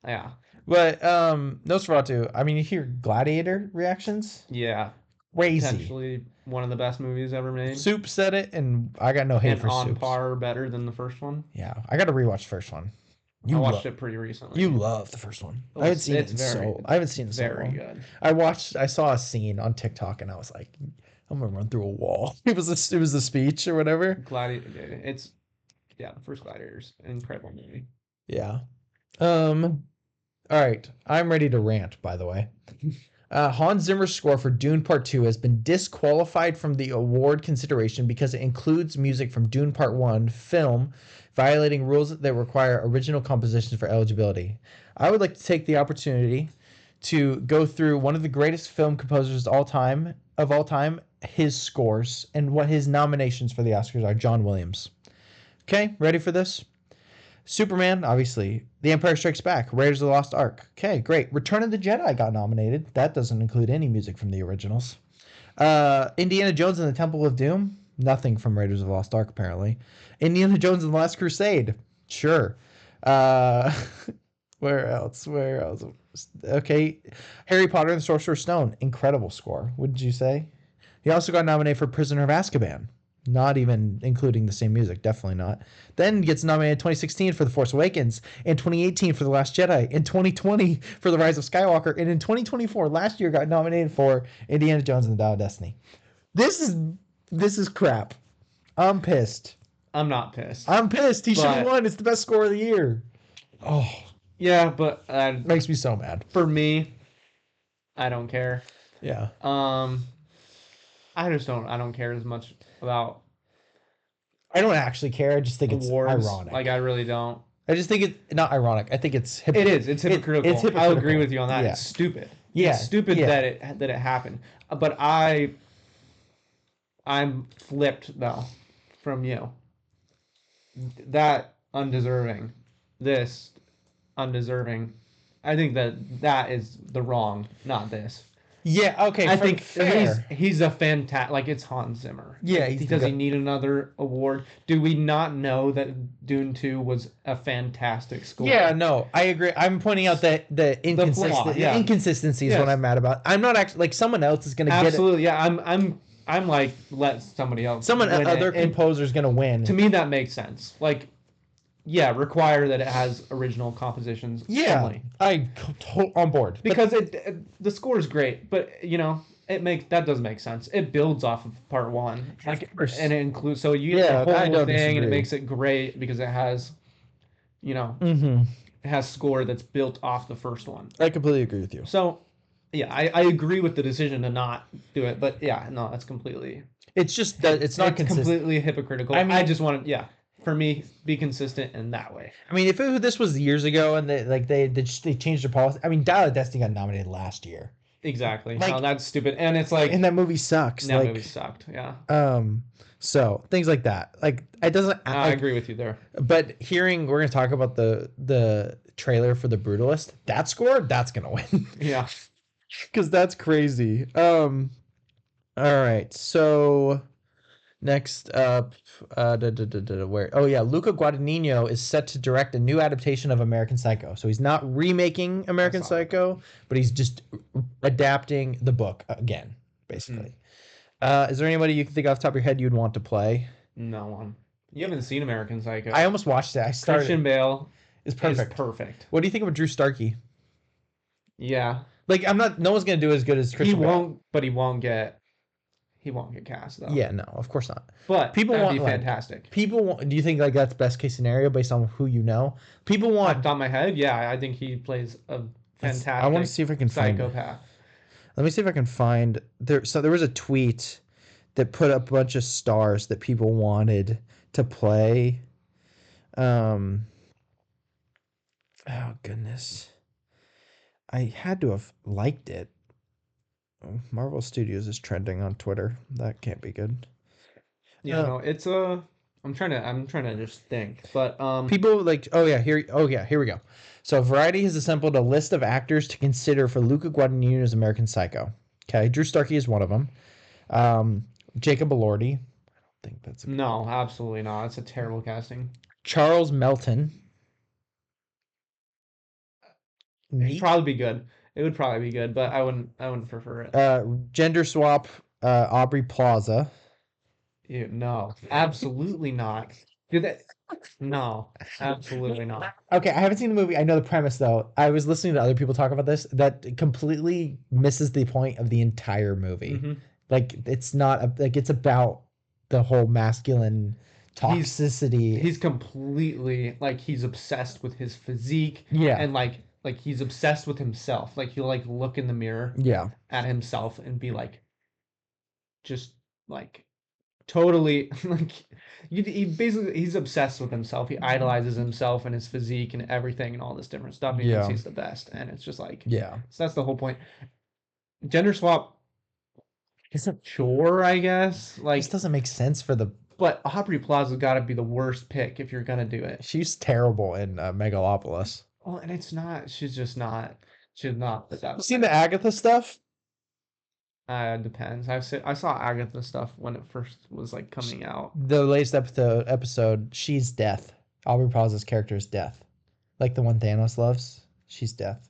yeah, But Nosferatu, I mean, you hear Gladiator reactions? yeah, Crazy. potentially one of the best movies ever made, Soup said it, and I got no hate and for on Soups. par better than the first one. Yeah, I got to rewatch the first one. I You watched love it pretty recently. you love the first one. Oh, I haven't seen it it's in very, I haven't seen it in so very long. good. I saw a scene on TikTok, and I was like, I'm gonna run through a wall. It was the speech or whatever. Gladiator, it's yeah, the first Gladiator's an incredible movie. Yeah. Um. All right, I'm ready to rant. By the way, Hans Zimmer's score for Dune Part 2 has been disqualified from the award consideration because it includes music from Dune Part 1 film, violating rules that require original compositions for eligibility. I would like to take the opportunity to go through one of the greatest film composers of all time, his scores, and what his nominations for the Oscars are. John Williams. Okay, ready for this? Superman, obviously. The Empire Strikes Back. Raiders of the Lost Ark. Okay, great. Return of the Jedi got nominated. That doesn't include any music from the originals. Indiana Jones and the Temple of Doom. Nothing from Raiders of the Lost Ark, apparently. Indiana Jones and the Last Crusade. Sure. Uh, where else? Where else? Okay. Harry Potter and the Sorcerer's Stone. Incredible score. What did you say? He also got nominated for Prisoner of Azkaban. Not even including the same music, definitely not. Then gets nominated in 2016 for The Force Awakens, in 2018 for The Last Jedi, in 2020 for The Rise of Skywalker, and in 2024, last year, got nominated for Indiana Jones and the Dial of Destiny. This is crap. I'm pissed. I'm not pissed. I'm pissed. He should have won. It's the best score of the year. Oh, yeah, but makes me so mad. For me, I don't care. Yeah. I don't care as much about. I don't actually care. I just think awards. It's ironic. Like I really don't. I just think it's not ironic. I think it's it is. It's hypocritical. It's hypocritical. I'll agree with you on that. Yeah. It's stupid. Yeah. It's stupid that it happened. But I'm flipped though from you. That undeserving. This undeserving. I think that is the wrong, not this. Yeah, okay. I think he's a fantastic. Like it's Hans Zimmer. Yeah, does he need another award? Do we not know that Dune 2 was a fantastic score? Yeah, no, I agree. I'm pointing out that the inconsistency is what I'm mad about. I'm not actually like someone else is going to get it. Absolutely, yeah. I'm like let somebody else. Other composer's going to win. To me, that makes sense. Like. Yeah, require that it has original compositions. Yeah, only. On board because the score is great, but that does make sense. It builds off of part one, and it includes you get the whole thing, and it makes it great because it has, it has score that's built off the first one. I completely agree with you. So, yeah, I agree with the decision to not do it, but yeah, no, that's completely. It's just that it's not completely hypocritical. I mean, I just want to for me, be consistent in that way. I mean, if this was years ago and they changed their policy, I mean, Dial of Destiny got nominated last year. Exactly. No, that's stupid, and it's like, and that movie sucks. That movie sucked. Yeah. So things like that, like it doesn't. I agree with you there. But we're gonna talk about the trailer for The Brutalist. That score, that's gonna win. Yeah. Because that's crazy. All right, so. Next up, where? Oh yeah, Luca Guadagnino is set to direct a new adaptation of American Psycho. So he's not remaking American Psycho, but he's just adapting the book again, basically. Is there anybody you can think off the top of your head you'd want to play? No one. You haven't seen American Psycho. I almost watched it. Christian Bale is perfect. Perfect. What do you think of Drew Starkey? Yeah. Like no one's gonna do as good as Christian Bale. He won't, but he won't get cast though. Yeah, no, of course not. But people that'd be fantastic. People want. Do you think like that's best case scenario based on who you know? People want. Off the top of my head, yeah, I think he plays a fantastic. I want to see if I can psychopath. Let me see if I can find there. So there was a tweet that put up a bunch of stars that people wanted to play. Oh goodness, I had to have liked it. Marvel Studios is trending on Twitter. That can't be good. Yeah, no, it's a I'm trying to just think. But People like, here we go. So Variety has assembled a list of actors to consider for Luca Guadagnino's American Psycho. Okay, Drew Starkey is one of them. Jacob Elordi. I don't think that's no, absolutely not. It's a terrible casting. Charles Melton. It'd probably be good. It would probably be good, but I wouldn't prefer it. Gender swap, Aubrey Plaza. Ew, no, absolutely not. Did that? No, absolutely not. Okay, I haven't seen the movie. I know the premise though. I was listening to other people talk about this. That completely misses the point of the entire movie. Mm-hmm. Like it's not like it's about the whole masculine toxicity. He's completely like he's obsessed with his physique. Yeah, and like he's obsessed with himself. Like he'll like look in the mirror. Yeah, at himself and be like, just like totally like he basically he's obsessed with himself. He idolizes himself and his physique and everything and all this different stuff. He thinks he's the best, and it's just like So that's the whole point. Gender swap is a chore, I guess. Like this doesn't make sense for the. But Aubrey Plaza's got to be the worst pick if you're gonna do it. She's terrible in Megalopolis. Well, and it's not. She's just not. She's not. You seen the Agatha stuff? Depends. I saw Agatha stuff when it first was like coming out. The latest episode, she's Death. Aubrey Plaza's character is Death, like the one Thanos loves. She's Death.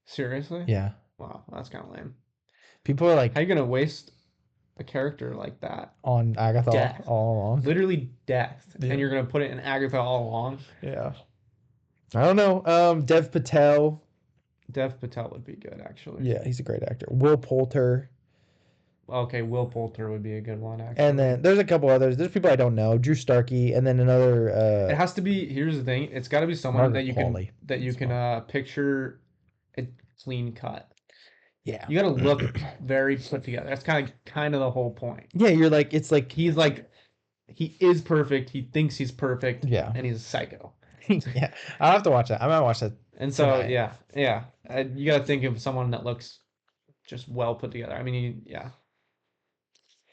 Seriously? Yeah. Wow, that's kind of lame. People are like, how you gonna waste a character like that on Agatha all along? Literally death, and you're gonna put it in Agatha all along? Yeah. I don't know. Dev Patel. Dev Patel would be good, actually. Yeah, he's a great actor. Will Poulter. Okay, Will Poulter would be a good one, actually. And then there's a couple others. There's people I don't know. Drew Starkey, and then another. It has to be. Here's the thing. It's got to be someone that you can picture a clean cut. Yeah. You got to look very put together. That's kind of the whole point. Yeah, you're like it's like he is perfect. He thinks he's perfect. Yeah. And he's a psycho. Yeah, I'll have to watch that. I'm gonna watch that. And so tonight. yeah, you got to think of someone that looks just well put together. I mean,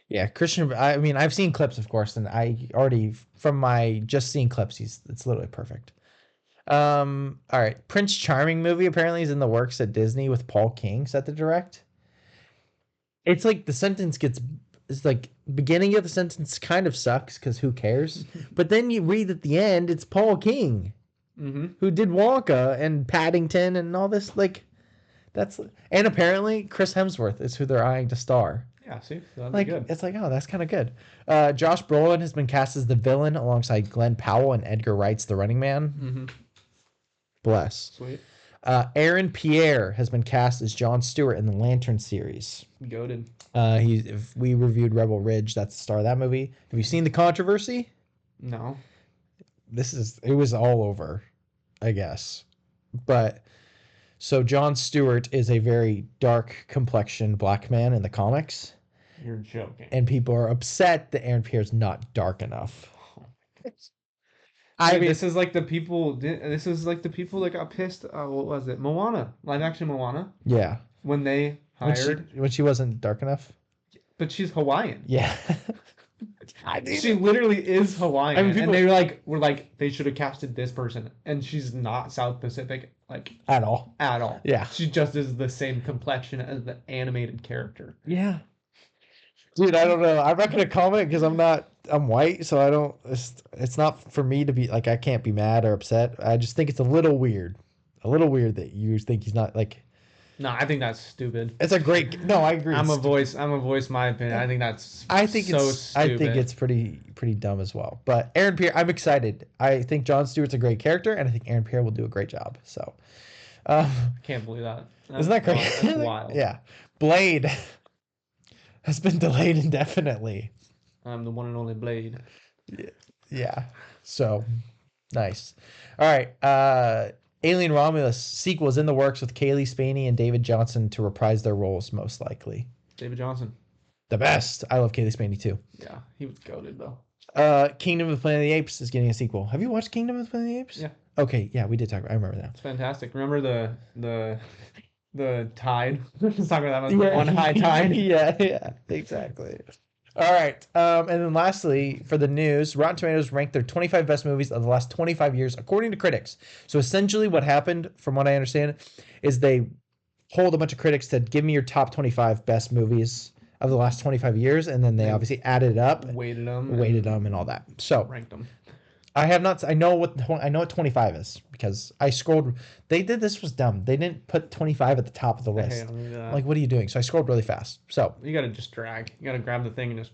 yeah, Christian. I mean, I've seen clips, of course, and I already from my just seeing clips, it's literally perfect. All right, Prince Charming movie apparently is in the works at Disney with Paul King set to direct. It's like the sentence it's like beginning of the sentence kind of sucks because who cares? But then you read at the end, it's Paul King, who did Wonka and Paddington and all this. Like, and apparently Chris Hemsworth is who they're eyeing to star. Yeah, see, that'd be good. It's like, oh, that's kind of good. Josh Brolin has been cast as the villain alongside Glenn Powell and Edgar Wright's The Running Man. Mm-hmm. Bless. Sweet. Aaron Pierre has been cast as Jon Stewart in the Lantern series. Goated. We reviewed Rebel Ridge. That's the star of that movie. Have you seen the controversy? No. It was all over, I guess. But so Jon Stewart is a very dark complexioned black man in the comics. You're joking. And people are upset that Aaron Pierre's not dark enough. Oh my goodness. This is like the people that got pissed. What was it? Moana, live action Moana. Yeah. When they hired when she wasn't dark enough. But she's Hawaiian. Yeah. She literally is Hawaiian. I mean, and were like they should have casted this person, and she's not South Pacific like at all. At all. Yeah. She just is the same complexion as the animated character. Yeah. Dude, I don't know. I'm not gonna comment because I'm white, so I don't. It's not for me to be like. I can't be mad or upset. I just think it's a little weird that you think he's not like. No, I think that's stupid. It's a great. No, I agree. I'm a voice my opinion. I think that's. Stupid. I think it's pretty dumb as well. But Aaron Pierre, I'm excited. I think Jon Stewart's a great character, and I think Aaron Pierre will do a great job. So. I can't believe that. Isn't that crazy? That's wild. Yeah, Blade has been delayed indefinitely. I'm the one and only Blade. Yeah. So, nice. All right. Alien Romulus sequel is in the works with Kaylee Spaney and David Johnson to reprise their roles, most likely. David Johnson. The best. I love Kaylee Spaney, too. Yeah, he was goated, though. Kingdom of the Planet of the Apes is getting a sequel. Have you watched Kingdom of the Planet of the Apes? Yeah. Okay, yeah, we did talk about it. I remember that. It's fantastic. Remember the tide? Let's talk about that. One high tide. Yeah, exactly. All right. And then lastly, for the news, Rotten Tomatoes ranked their 25 best movies of the last 25 years, according to critics. So essentially, what happened, from what I understand, is they polled a bunch of critics to give me your top 25 best movies of the last 25 years, and then they obviously added it up, weighted them, and all that. So ranked them. I have not. I know what 25 is because I scrolled. They did this was dumb. They didn't put 25 at the top of the list. Like, what are you doing? So I scrolled really fast. So you gotta just drag. You gotta grab the thing and just.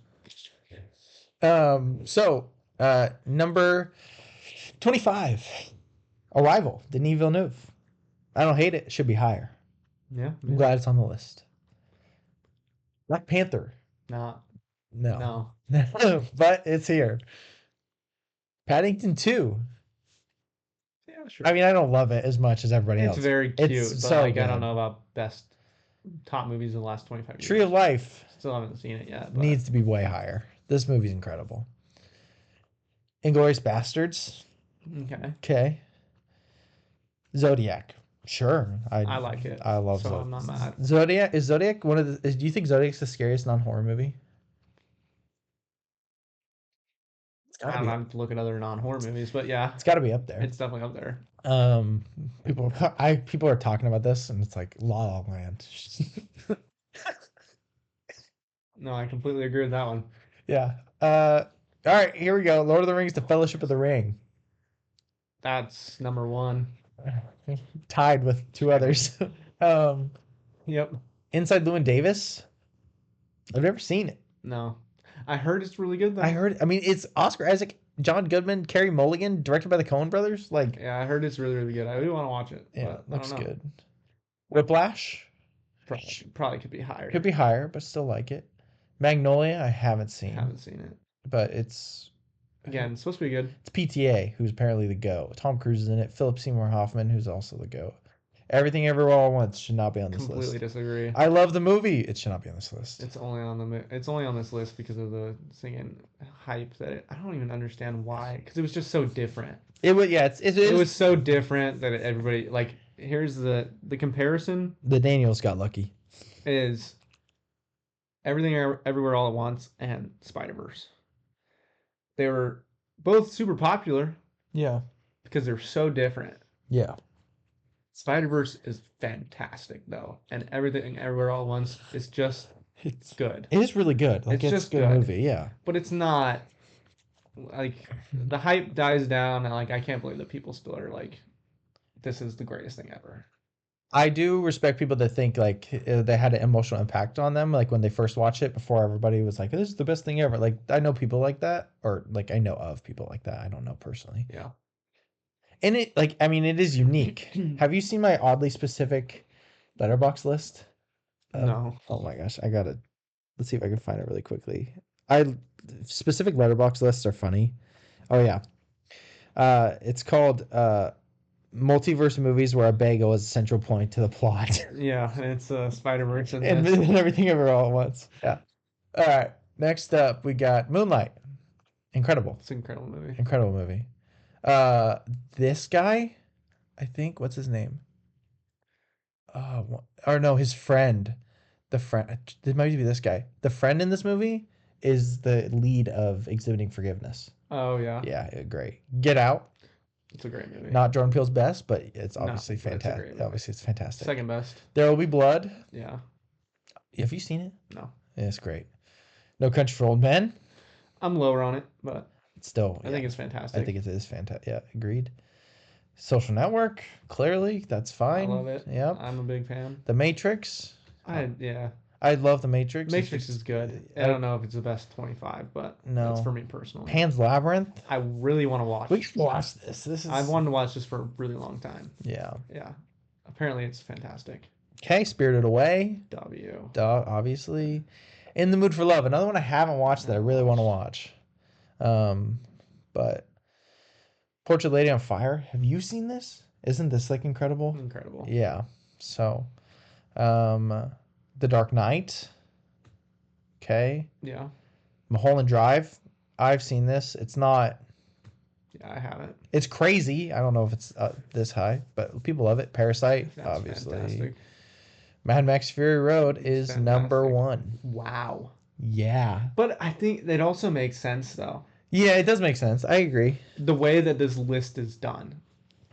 Number 25, Arrival, Denis Villeneuve. I don't hate it. It should be higher. Yeah, I'm glad it's on the list. Black Panther. No. But it's here. Paddington 2. Yeah, sure. I mean, I don't love it as much as everybody else. It's very cute, but so like, I don't know about best top movies in the last 25 years. Tree of Life. Still haven't seen it yet. But needs to be way higher. This movie's incredible. Inglourious Bastards. Okay. Zodiac. Sure. I like it. I love Zodiac. I'm not mad. Is Zodiac one of the... Do you think Zodiac's the scariest non-horror movie? I don't have to look at other non-horror movies, but yeah. It's got to be up there. It's definitely up there. People are talking about this, and it's like La La Land. No, I completely agree with that one. Yeah. All right, here we go. Lord of the Rings: The Fellowship of the Ring. That's number 1. Tied with 2 others. Yep. Inside Llewyn Davis. I've never seen it. No. I heard it's really good, though. I mean, it's Oscar Isaac, John Goodman, Carey Mulligan, directed by the Coen brothers. Like, yeah, I heard it's really, really good. I do want to watch it. Yeah, looks good. Whiplash. Probably could be higher. Could be higher, but still like it. Magnolia, I haven't seen. Haven't seen it. But it's... Again, it's supposed to be good. It's PTA, who's apparently the GOAT. Tom Cruise is in it. Philip Seymour Hoffman, who's also the GOAT. Everything Everywhere All at Once should not be on this list. Completely disagree. I love the movie. It should not be on this list. It's only on this list because of the singing hype that I don't even understand why. Because it was just so different. It was it was so different that everybody like. Here's the comparison. The Daniels got lucky. Is Everything Everywhere All at Once and Spider-Verse. They were both super popular. Yeah. Because they're so different. Yeah. Spider-Verse is fantastic though, and Everything Everywhere All at Once is just good. It is really good. Like, it's just a good movie, yeah. But it's not like the hype dies down, and like I can't believe that people still are like, this is the greatest thing ever. I do respect people that think like they had an emotional impact on them, like when they first watched it before everybody was like, this is the best thing ever. Like, I know people like that, or like I know of people like that. I don't know personally. Yeah. And it, like, I mean, it is unique. Have you seen my oddly specific Letterboxd list? No. Oh my gosh, let's see if I can find it really quickly. Specific Letterboxd lists are funny. Oh yeah. It's called multiverse movies where a bagel is a central point to the plot. Yeah, it's Spider-Verse and Everything Ever All at Once. Yeah. All right. Next up, we got Moonlight. Incredible. It's an incredible movie. Incredible movie. This guy, I think, what's his name? Or no, his friend. The friend. It might be this guy. The friend in this movie is the lead of Exhibiting Forgiveness. Oh yeah. Yeah, great. Get Out. It's a great movie. Not Jordan Peele's best, but it's obviously fantastic. Obviously, it's fantastic. Second best. There Will Be Blood. Yeah. Have you seen it? No. Yeah, it's great. No Country for Old Men. I'm lower on it, but still, I think it's fantastic. I think it is fantastic. Yeah, agreed. Social Network. Clearly, that's fine. I love it. Yeah, I'm a big fan. The Matrix. Yeah. I love The Matrix. Matrix is good. I don't know if it's the best 25, but that's for me personally. Pan's Labyrinth. I really want to watch. We should watch this. I've wanted to watch this for a really long time. Yeah. Yeah. Apparently, it's fantastic. Okay, Spirited Away. W. Obviously. In the Mood for Love. Another one I haven't watched that I really want to watch. But Portrait Lady on Fire. Have you seen this? Isn't this like incredible? Incredible. Yeah. So, The Dark Knight. Okay. Yeah. Mulholland Drive. I've seen this. It's not. Yeah, I haven't. It's crazy. I don't know if it's this high, but people love it. Parasite, obviously. Fantastic. Mad Max Fury Road is number 1. Wow. Yeah. But I think it also makes sense though. Yeah, it does make sense. I agree. The way that this list is done,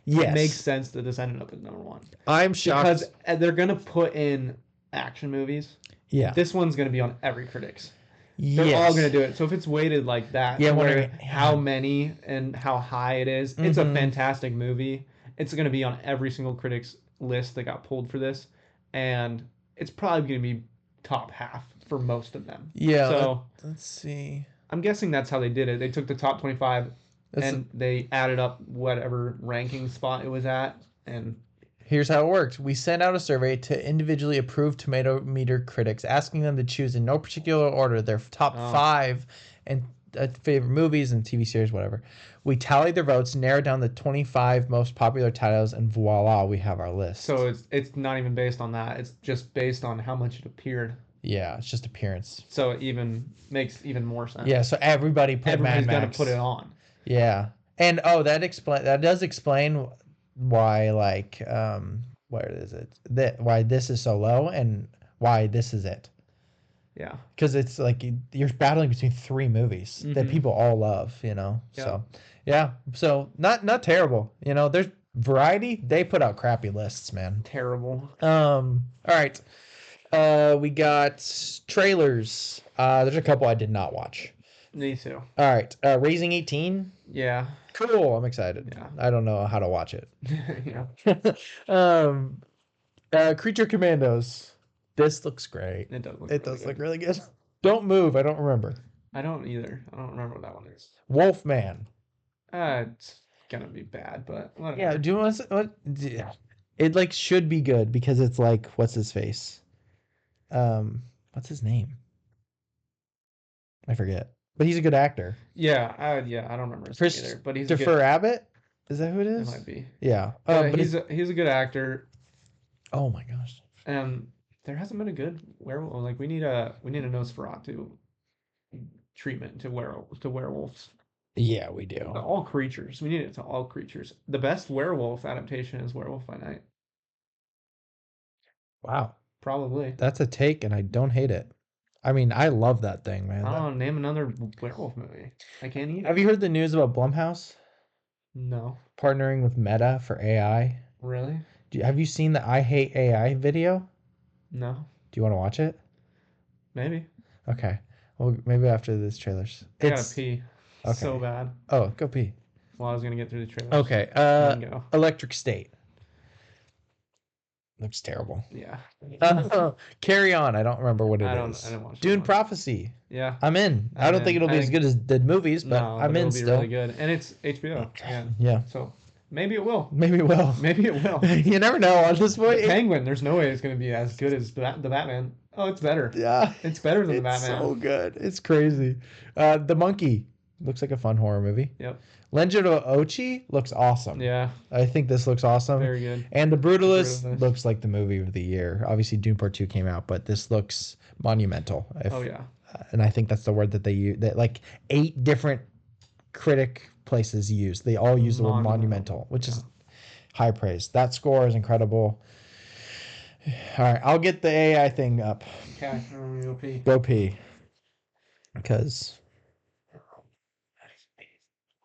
it makes Yes. sense that this ended up as number one. I'm Because shocked. they're gonna put in action movies. Yeah. This one's gonna be on every critic's. They're all gonna Yes. do it. So if it's weighted like that, Yeah, to I'm where wondering. how Yeah. many and how high it is, it's a Mm-hmm. fantastic movie. It's gonna be on every single critic's list that got pulled for this, and it's probably gonna be top half for most of them. Yeah. So Let's see. I'm guessing that's how they did it. They took the top 25 That's and they added up whatever ranking spot it was at, and Here's how it worked. We sent out a survey to individually approved tomato meter critics, asking them to choose in no particular order their top oh, 5 and favorite movies and TV series, whatever. We tallied their votes, narrowed down the 25 most popular titles, and voila, we have our list. so it's not even based on that. It's just based on how much it appeared. Yeah, it's just appearance. So it even makes even more sense. Yeah, so everybody put Everybody's Mad gonna Max. put it on. Yeah, and that does explain why where is it that why this is so low and why this is it. Yeah. Because it's like you're battling between 3 movies that people all love, Yep. So yeah, so not terrible. There's variety. They put out crappy lists, man. Terrible. All right. We got trailers. There's a couple I did not watch. Me too. All right. Raising 18. Yeah. Cool. I'm excited. Yeah. I don't know how to watch it. Yeah. Creature Commandos. This looks great. It does look. It does look really good. Don't move. I don't remember. I don't either. I don't remember what that one is. Wolfman. It's gonna be bad, but whatever. Yeah. Do you want to? What? Yeah. It like should be good because it's like what's his face? What's his name? I forget. But he's a good actor. Yeah. I don't remember his name either. But he's a Christopher good. Abbott. Is that who it is? It might be. Yeah. But he's a good actor. Oh my gosh. And there hasn't been a good werewolf. Like we need a Nosferatu treatment to werewolves. Yeah, we do. To all creatures. We need it to all creatures. The best werewolf adaptation is Werewolf by Night. Wow. Probably. That's a take, and I don't hate it. I mean, I love that thing, man. I don't know, name another werewolf movie. I can't either. Have you heard the news about Blumhouse No. partnering with Meta for AI? Really? Have you seen the I Hate AI video? No. Do you want to watch it? Maybe. Okay. Well, maybe after this trailers. I gotta pee. Okay. So bad. Oh, go pee. Well, I was gonna get through the trailers. Okay. Go. Electric State. Looks terrible. Yeah. Carry On. I don't remember what it is. I didn't watch Dune Prophecy. Yeah. I'm in. I don't think it'll be as good as the movies, but no, I'm in it'll be still. really good. And it's HBO. Yeah. So maybe it will. Maybe it will. Maybe it will. You never know on this point. Penguin, there's no way it's going to be as good as the Batman. Oh, it's better. Yeah. It's better than the It's Batman. so good. It's crazy. The Monkey looks like a fun horror movie. Yep. Legend of Ochi looks awesome. Yeah. I think this looks awesome. Very good. And The Brutalist looks like the movie of the year. Obviously, Dune Part 2 came out, but this looks monumental. Oh, yeah. And I think that's the word that they use. That like 8 different critic places use. They all use the word monumental, which is high praise. That score is incredible. All right, I'll get the AI thing up. Okay, I'm gonna go pee. Go pee. Because.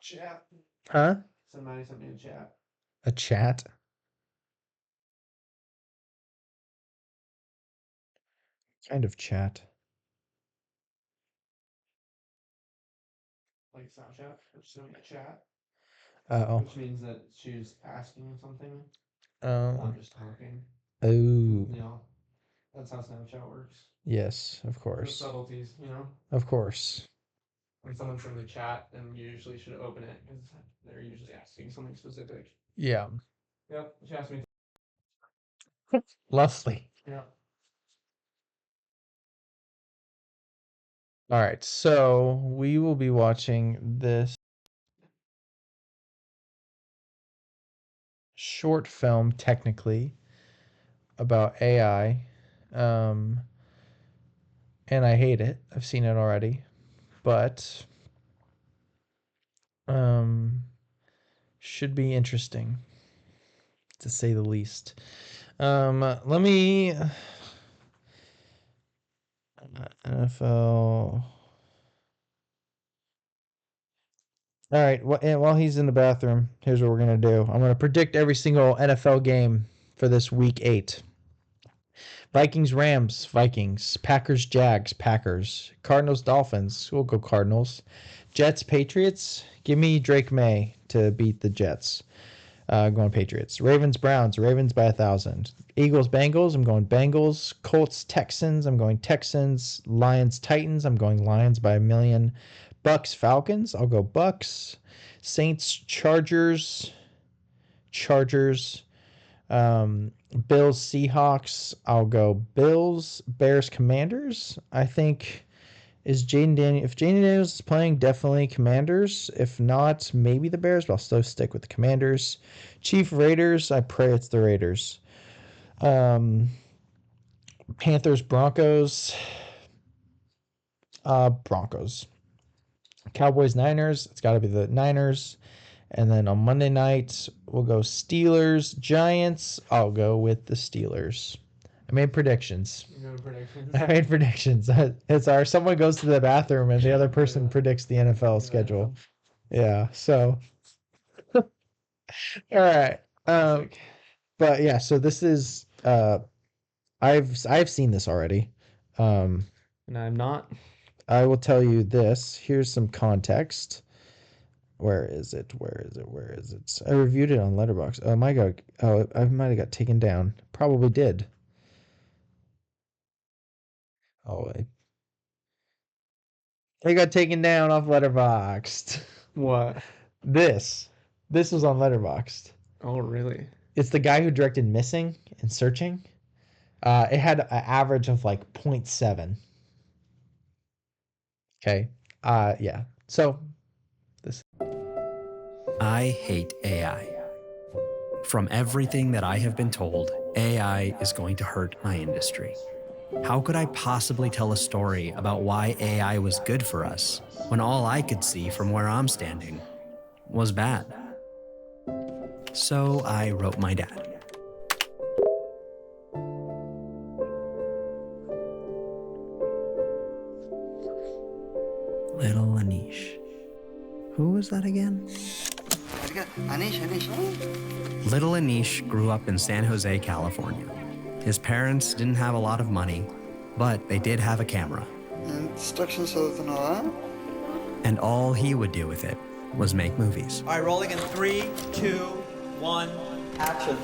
Chat. Huh? Somebody sent me a chat. A chat? Kind of chat. Like Snapchat, which sent me a chat. Oh. Which means that she's asking something. Oh. I'm just talking. Oh. You know, that's how Snapchat works. Yes, of The course. subtleties, you know. Of course. When someone's in the chat, then you usually should open it because they're usually asking something specific. Yeah. Yep, she asked me. Lovely. Yeah. All right, so we will be watching this short film, technically, about AI. And I hate it. I've seen it already. But should be interesting, to say the least. Let me NFL. All right. And while he's in the bathroom, here's what we're going to do. I'm going to predict every single NFL game for this week 8. Vikings, Rams, Vikings. Packers, Jags, Packers. Cardinals, Dolphins. We'll go Cardinals. Jets, Patriots. Give me Drake May to beat the Jets. Going Patriots. Ravens, Browns. Ravens by 1,000. Eagles, Bengals. I'm going Bengals. Colts, Texans. I'm going Texans. Lions, Titans. I'm going Lions by 1,000,000. Bucks, Falcons. I'll go Bucks. Saints, Chargers. Chargers. Bills, Seahawks. I'll go Bills. Bears, Commanders. I think if Jaden Daniels is playing, definitely Commanders. If not, maybe the Bears, but I'll still stick with the Commanders. Chief, Raiders. I pray it's the Raiders. Panthers, Broncos. Broncos. Cowboys, Niners. It's got to be the Niners. And then on Monday night, we'll go Steelers, Giants. I'll go with the Steelers. I made predictions. I made predictions. It's someone goes to the bathroom and the other person predicts the NFL schedule. Yeah. So, all right. But yeah. So this is I've seen this already. And I'm not. I will tell you this. Here's some context. Where is it? I reviewed it on Letterboxd. Oh my god. Oh, I might have got taken down. Probably did. Oh, I got taken down off Letterboxd. What? This was on Letterboxd. Oh, really? It's the guy who directed Missing and Searching. It had an average of like 0.7. Okay. Yeah. So this. I hate AI. From everything that I have been told, AI is going to hurt my industry. How could I possibly tell a story about why AI was good for us when all I could see from where I'm standing was bad? So I wrote my dad. Little Anish. Who was that again? Little Anish grew up in San Jose, California. His parents didn't have a lot of money, but they did have a camera. And all he would do with it was make movies. All right, rolling in 3, 2, 1, action.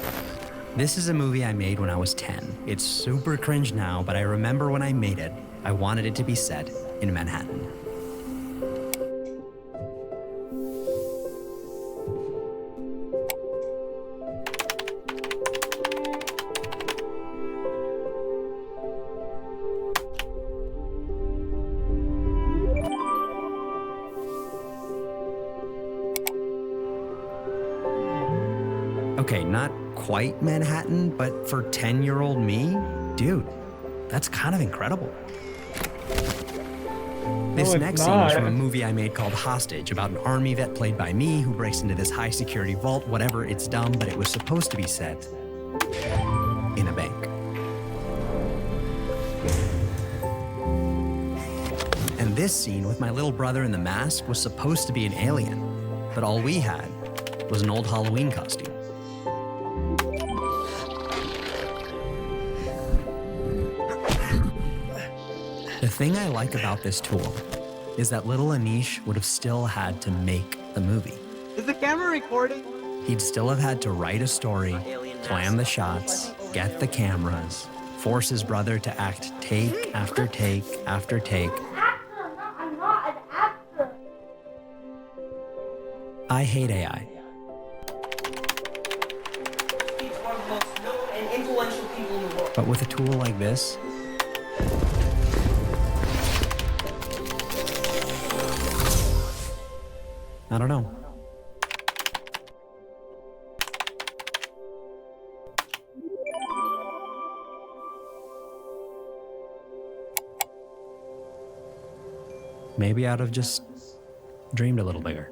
This is a movie I made when I was 10. It's super cringe now, but I remember when I made it, I wanted it to be set in Manhattan. Okay, not quite Manhattan, but for 10-year-old me, dude, that's kind of incredible. This next scene is from a movie I made called Hostage, about an army vet played by me who breaks into this high-security vault. Whatever, it's dumb, but it was supposed to be set in a bank. And this scene with my little brother in the mask was supposed to be an alien, but all we had was an old Halloween costume. The thing I like about this tool is that little Anish would have still had to make the movie. Is the camera recording? He'd still have had to write a story, plan the shots, get the cameras, force his brother to act take after take after take. I'm not an actor. I hate AI. He's one of the most known and influential people in the world. But with a tool like this, I don't know. Maybe I'd have just dreamed a little bigger.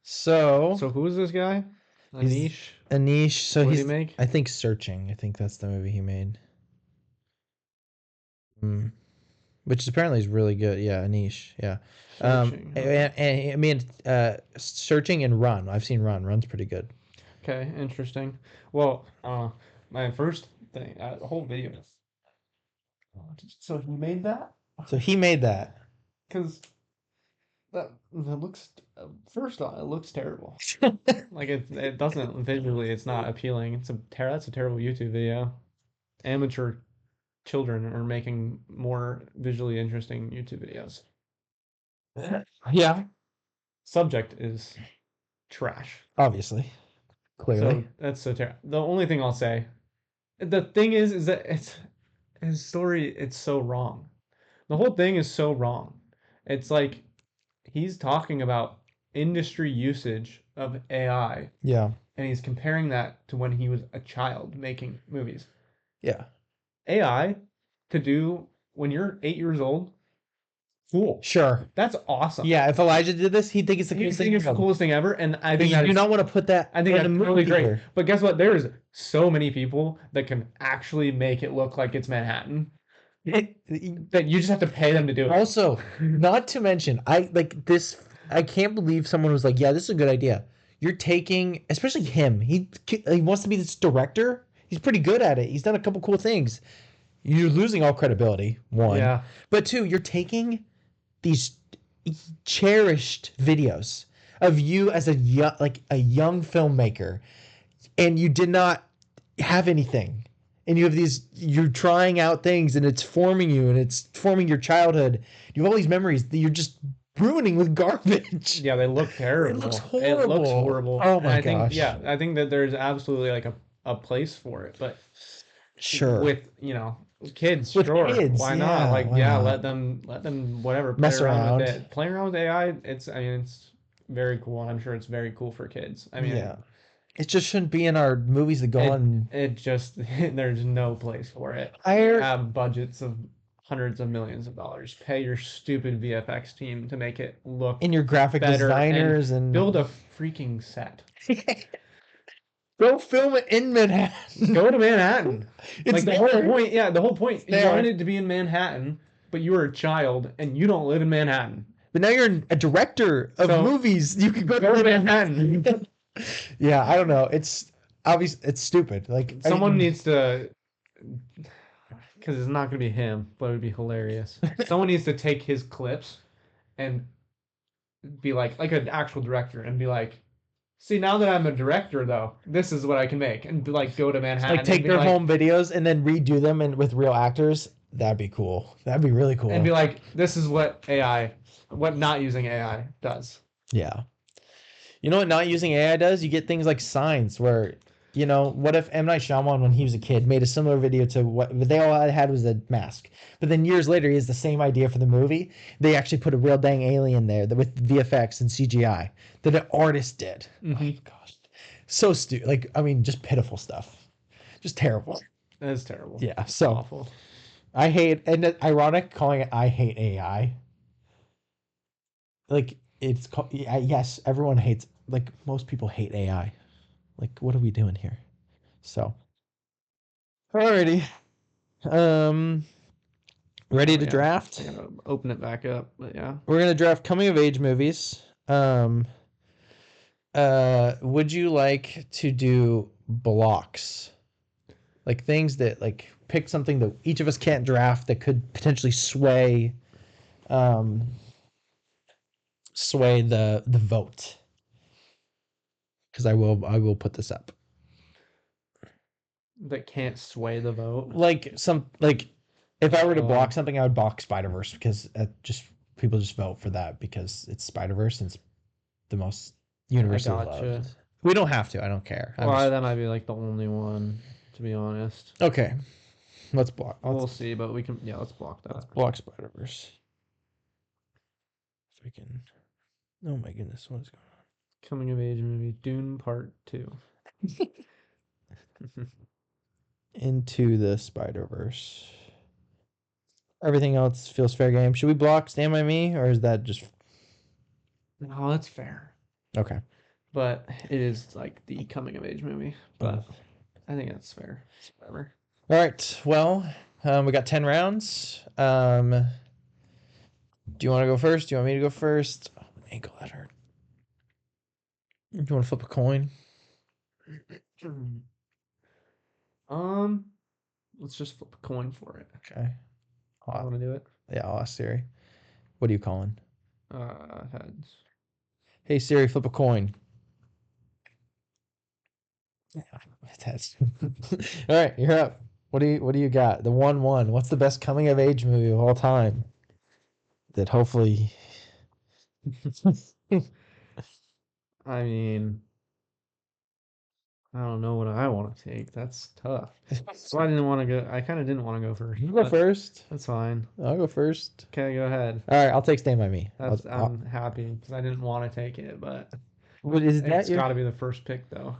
So who is this guy? A niche. A niche. So What did he's. he make? I think Searching. I think that's the movie he made. Which apparently is really good. Yeah, a niche. Yeah. Searching. I mean, Searching and Run. I've seen Run. Run's pretty good. Okay, interesting. Well, my first thing, the whole video. So he made that? So he made that. Because that looks, first off, it looks terrible. Like it doesn't visually, it's not appealing. That's a terrible YouTube video. Amateur children are making more visually interesting YouTube videos. Yeah. Subject is trash. Obviously. Clearly. So that's so terrible. The only thing I'll say, the thing is that his story, it's so wrong. The whole thing is so wrong. It's like he's talking about industry usage of AI. Yeah. And he's comparing that to when he was a child making movies. Yeah. AI to do when you're 8 years old, cool. Sure. That's awesome. Yeah, if Elijah did this, he'd think it's the coolest thing It's the coolest thing ever, and I think you do not want to put that. I think that's really great. Here. But guess what? There's so many people that can actually make it look like it's Manhattan. That you just have to pay them to do it. Also, not to mention, I can't believe someone was like, "Yeah, this is a good idea." You're taking, especially him. He wants to be this director. He's pretty good at it. He's done a couple cool things. You're losing all credibility. One, yeah. But two, you're taking these cherished videos of you as a young filmmaker, and you did not have anything. And you have you're trying out things, and it's forming you, and it's forming your childhood. You have all these memories that you're just ruining with garbage. Yeah, they look terrible. It looks horrible. Oh my gosh. I think that there's absolutely like a place for it, but sure. With, kids, sure. Kids, why not? Like, why not? let them whatever, mess around with it. Playing around with AI, it's very cool, and I'm sure it's very cool for kids. Yeah. It just shouldn't be in our movies that go on. It just there's no place for it. Have budgets of hundreds of millions of dollars. Pay your stupid VFX team to make it look in your graphic better designers and build a freaking set. Go film it in Manhattan. Go to Manhattan. It's like the whole point. Yeah, the whole point. You wanted it to be in Manhattan, but you were a child and you don't live in Manhattan. But now you're a director of movies. You can go to Manhattan. Yeah, I don't know. It's obvious. It's stupid. Like someone needs to, because it's not going to be him, but it would be hilarious. Someone needs to take his clips and be like an actual director and be like, see, now that I'm a director, though, this is what I can make, and go to Manhattan. Like take their home videos and then redo them and with real actors. That'd be cool. That'd be really cool. And be like, this is what not using AI does. Yeah. You know what not using AI does? You get things like Signs where, what if M. Night Shyamalan, when he was a kid, made a similar video to what they all had was a mask. But then years later, he has the same idea for the movie. They actually put a real dang alien there with VFX and CGI that an artist did. Mm-hmm. Oh, gosh. So stupid. Just pitiful stuff. Just terrible. That is terrible. Yeah, so awful. I hate, and ironic calling it I hate AI. It's called, yes, everyone hates, most people hate AI. What are we doing here? So, alrighty. Ready to draft? I'm gonna open it back up, but yeah. We're gonna draft coming of age movies. Would you like to do blocks? Things that pick something that each of us can't draft that could potentially sway the vote. Because I will put this up. That can't sway the vote. If I were to block something, I would block Spider-Verse because people just vote for that because it's Spider-Verse and it's the most universally loved. We don't have to. I don't care. That might be the only one, to be honest. Okay, let's block. We'll see, but we can. Yeah, let's block that. Let's block Spider-Verse. Freaking! Oh my goodness, what is going on? Coming of age movie, Dune Part 2. Into the Spider-Verse. Everything else feels fair game. Should we block Stand By Me, or is that just... No, that's fair. Okay. but it is like the coming of age movie. But I think that's fair. It's whatever. All right. Well, we got 10 rounds. Do you want to go first? Do you want me to go first? Oh, my ankle, that hurt. Do you want to flip a coin? Let's just flip a coin for it. Okay. I want to do it. Yeah, I'll ask Siri. What are you calling? Heads. Hey Siri, flip a coin. Yeah, it's heads. All right, you're up. What do you got? The 1-1. What's the best coming of age movie of all time? That hopefully. I mean, I don't know what I want to take. That's tough. So I didn't want to go. I kind of didn't want to go first. You go first. That's fine. I'll go first. Okay, go ahead. All right, I'll take Stand By Me. I'm happy because I didn't want to take it, but it's got to be the first pick though.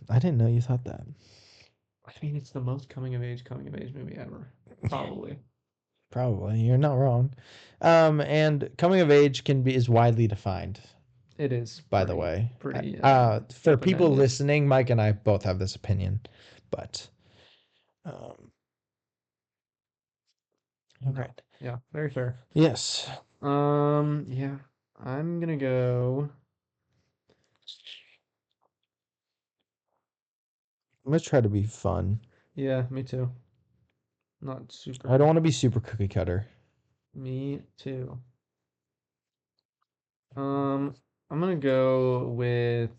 I didn't know you thought that. I mean, it's the most coming of age movie ever. Probably. Probably. You're not wrong. And coming of age is widely defined. It is. By the way. Pretty. For people listening, Mike and I both have this opinion, but. All right. Yeah, very fair. Yes. Yeah. I'm gonna go. I'm gonna try to be fun. Yeah, me too. Not super. I don't want to be super cookie cutter. Me too. I'm gonna go with.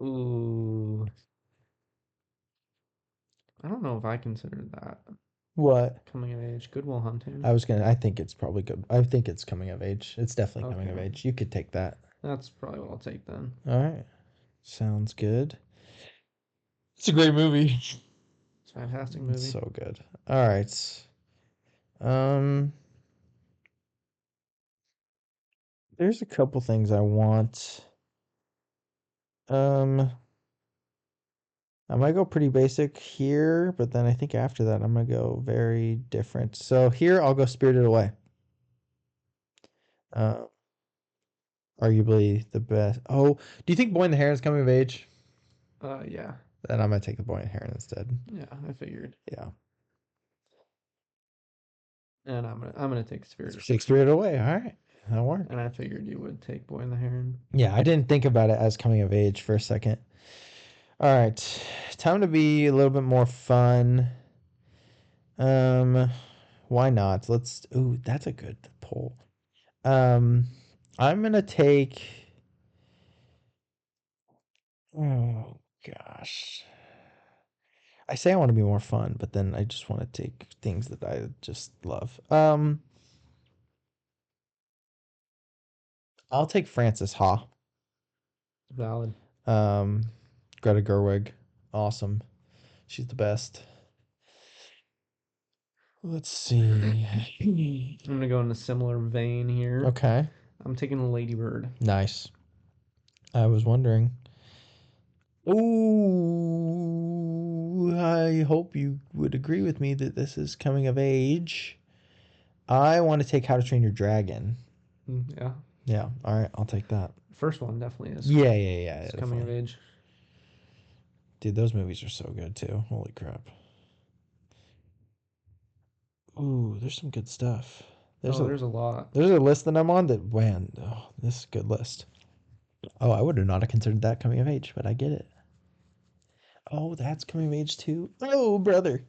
Ooh. I don't know if I consider that. What? Coming of age. Good Will Hunting. I think it's probably good. I think it's coming of age. It's definitely coming of age. You could take that. That's probably what I'll take then. All right. Sounds good. It's a great movie. It's a fantastic movie. It's so good. All right. There's a couple things I want. I might go pretty basic here, but then I think after that I'm gonna go very different. So here I'll go Spirited Away. Arguably the best. Oh, do you think Boy and the Heron is coming of age? Yeah. Then I'm gonna take the Boy and the Heron instead. Yeah, I figured. Yeah. And I'm gonna take Spirited. Spirited Away. All right, that'll work. And I figured you would take Boy and the Heron. Yeah, I didn't think about it as coming of age for a second. All right, time to be a little bit more fun. Why not? Ooh, that's a good poll. I'm gonna take. Oh gosh. I say I want to be more fun, but then I just want to take things that I just love. I'll take Frances Ha. Valid. Greta Gerwig. Awesome. She's the best. Let's see. I'm gonna go in a similar vein here. Okay. I'm taking Lady Bird. Nice. I was wondering. Ooh, I hope you would agree with me that this is coming of age. I want to take How to Train Your Dragon. Yeah. Yeah. All right. I'll take that. First one definitely is. Yeah. It's coming of age. Dude, those movies are so good too. Holy crap. Ooh, there's some good stuff. There's a lot. There's a list that I'm on that, man, this is a good list. Oh, I would have not have considered that coming of age, but I get it. Oh, that's coming of age too. Oh, brother.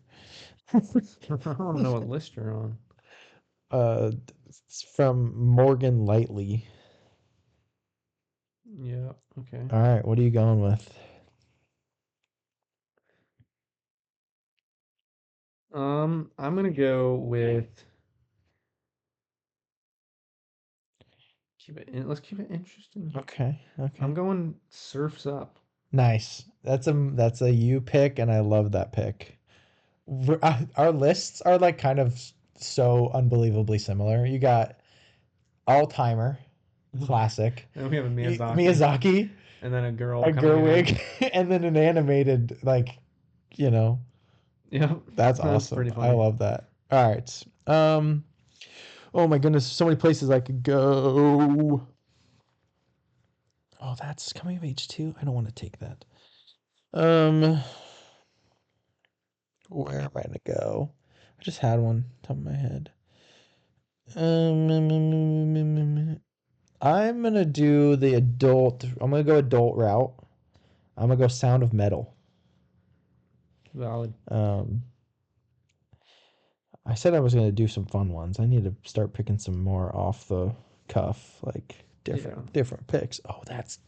I don't know what list you're on. It's from Morgan Lightly. Yeah, okay. All right, what are you going with? I'm gonna go with let's keep it interesting. Okay. I'm going Surf's Up. Nice. That's a you pick, and I love that pick. Our lists are like kind of so unbelievably similar. You got All Timer, classic. And we have a Miyazaki. And then a Gerwig, and then an animated, like, Yeah. That's awesome. Pretty funny. I love that. All right. Oh my goodness, so many places I could go. Oh, that's coming of age too. I don't want to take that. Where am I gonna go? I just had one top of my head. I'm gonna do the adult. I'm gonna go adult route. I'm gonna go Sound of Metal. Valid. I said I was gonna do some fun ones. I need to start picking some more off the cuff, like different picks. Oh, that's.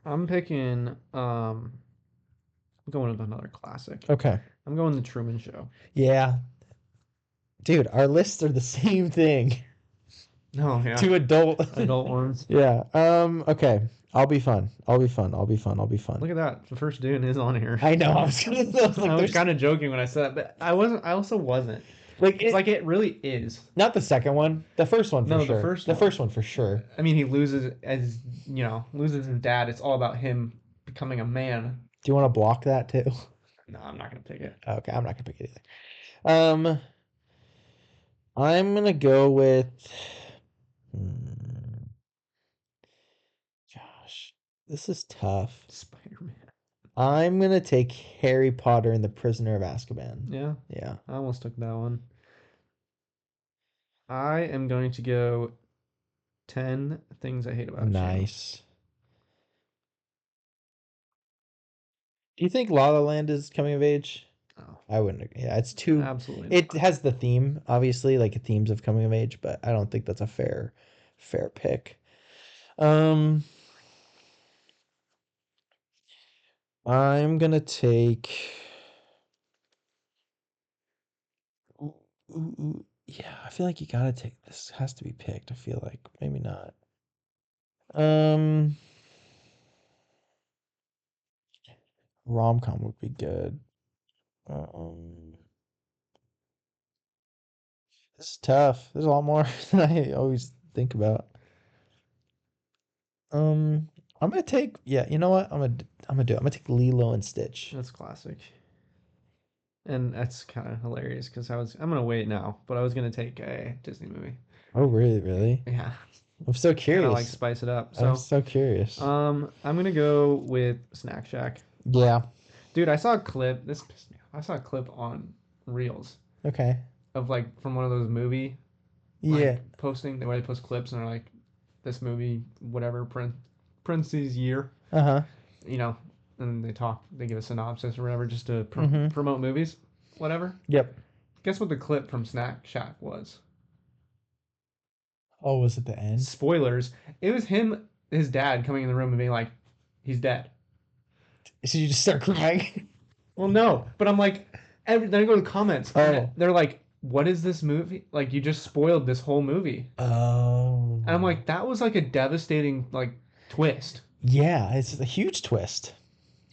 I'm picking. I'm going with another classic. Okay. I'm going The Truman Show. Yeah. Dude, our lists are the same thing. Oh yeah. Two adult ones. Yeah. Okay. I'll be fun. Look Look at that. The first Dune is on here. I know. I was kind of joking when I said that, but I wasn't. I also wasn't. Like it really is. Not the second one. The first one for sure. The first one for sure. I mean, he loses his dad. It's all about him becoming a man. Do you want to block that too? No, I'm not gonna pick it. Okay, I'm not gonna pick it either. I'm gonna go with. Gosh, this is tough. Spider-Man. I'm gonna take Harry Potter and the Prisoner of Azkaban. Yeah. Yeah. I almost took that one. I am going to go 10 Things I Hate About You. Nice. Do you think La La Land is coming of age? Oh. I wouldn't. Yeah, it's too. Absolutely. It has the theme, obviously, like themes of coming of age, but I don't think that's a fair pick. I'm gonna take. Yeah, I feel like you gotta take this. Has to be picked. I feel like maybe not. Rom-com would be good. This is tough. There's a lot more than I always think about. I'm gonna take. Yeah, you know what? I'm gonna do it. I'm gonna take Lilo and Stitch. That's classic. And that's kind of hilarious because I'm gonna wait now, but I was gonna take a Disney movie. Oh, really? Yeah. I'm so curious. Kind of like spice it up. So I'm so curious. I'm gonna go with Snack Shack. Yeah. Dude, I saw a clip. This pissed me off. I saw a clip on Reels. Okay. Of from one of those movie. Yeah. Posting where they post clips and they're like, this movie, whatever, Prince's year. Uh-huh. And they give a synopsis or whatever just to promote movies, whatever. Yep. Guess what the clip from Snack Shack was? Oh, was it the end? Spoilers. It was his dad coming in the room and being like, he's dead. So you just start crying? Well, no. But I'm like, then I go to the comments. Oh. They're like, what is this movie? Like, you just spoiled this whole movie. Oh. And I'm like, that was like a devastating twist. Yeah, it's a huge twist.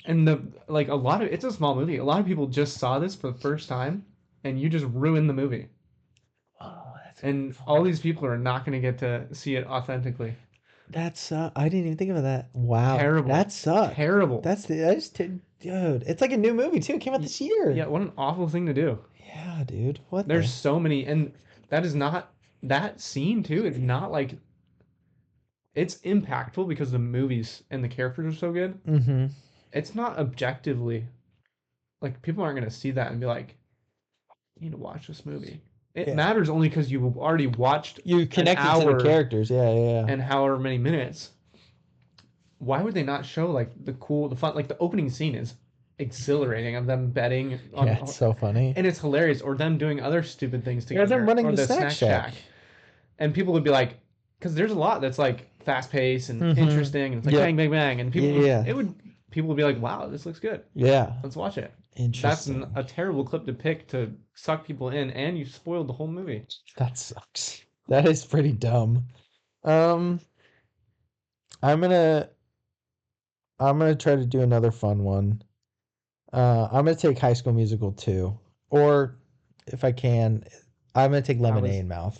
And it's a small movie. A lot of people just saw this for the first time, and you just ruined the movie. Oh, and all these people are not going to get to see it authentically. That's I didn't even think of that. Wow. Terrible. That sucks. Terrible. Dude, it's like a new movie too. It came out this year. Yeah, what an awful thing to do. Yeah, dude. There's so many, and that is not that scene too. It's not it's impactful because the movies and the characters are so good. Mm-hmm. It's not objectively people aren't going to see that and be like, you need to watch this movie. It matters only because you've already watched. You connected to the characters, yeah. And however many minutes. Why would they not show the fun? The opening scene is exhilarating of them betting. Yeah, it's so funny, and it's hilarious. Or them doing other stupid things together. Yeah, them running or the Snack Shack. And people would be like, because there's a lot that's fast paced and interesting, and it's bang bang bang, and people people would be like, wow, this looks good. Yeah, let's watch it. Interesting. That's a terrible clip to pick to suck people in, and you spoiled the whole movie. That sucks. That is pretty dumb. I'm gonna try to do another fun one. I'm gonna take High School Musical 2, or if I can, I'm gonna take Lemonade Mouth.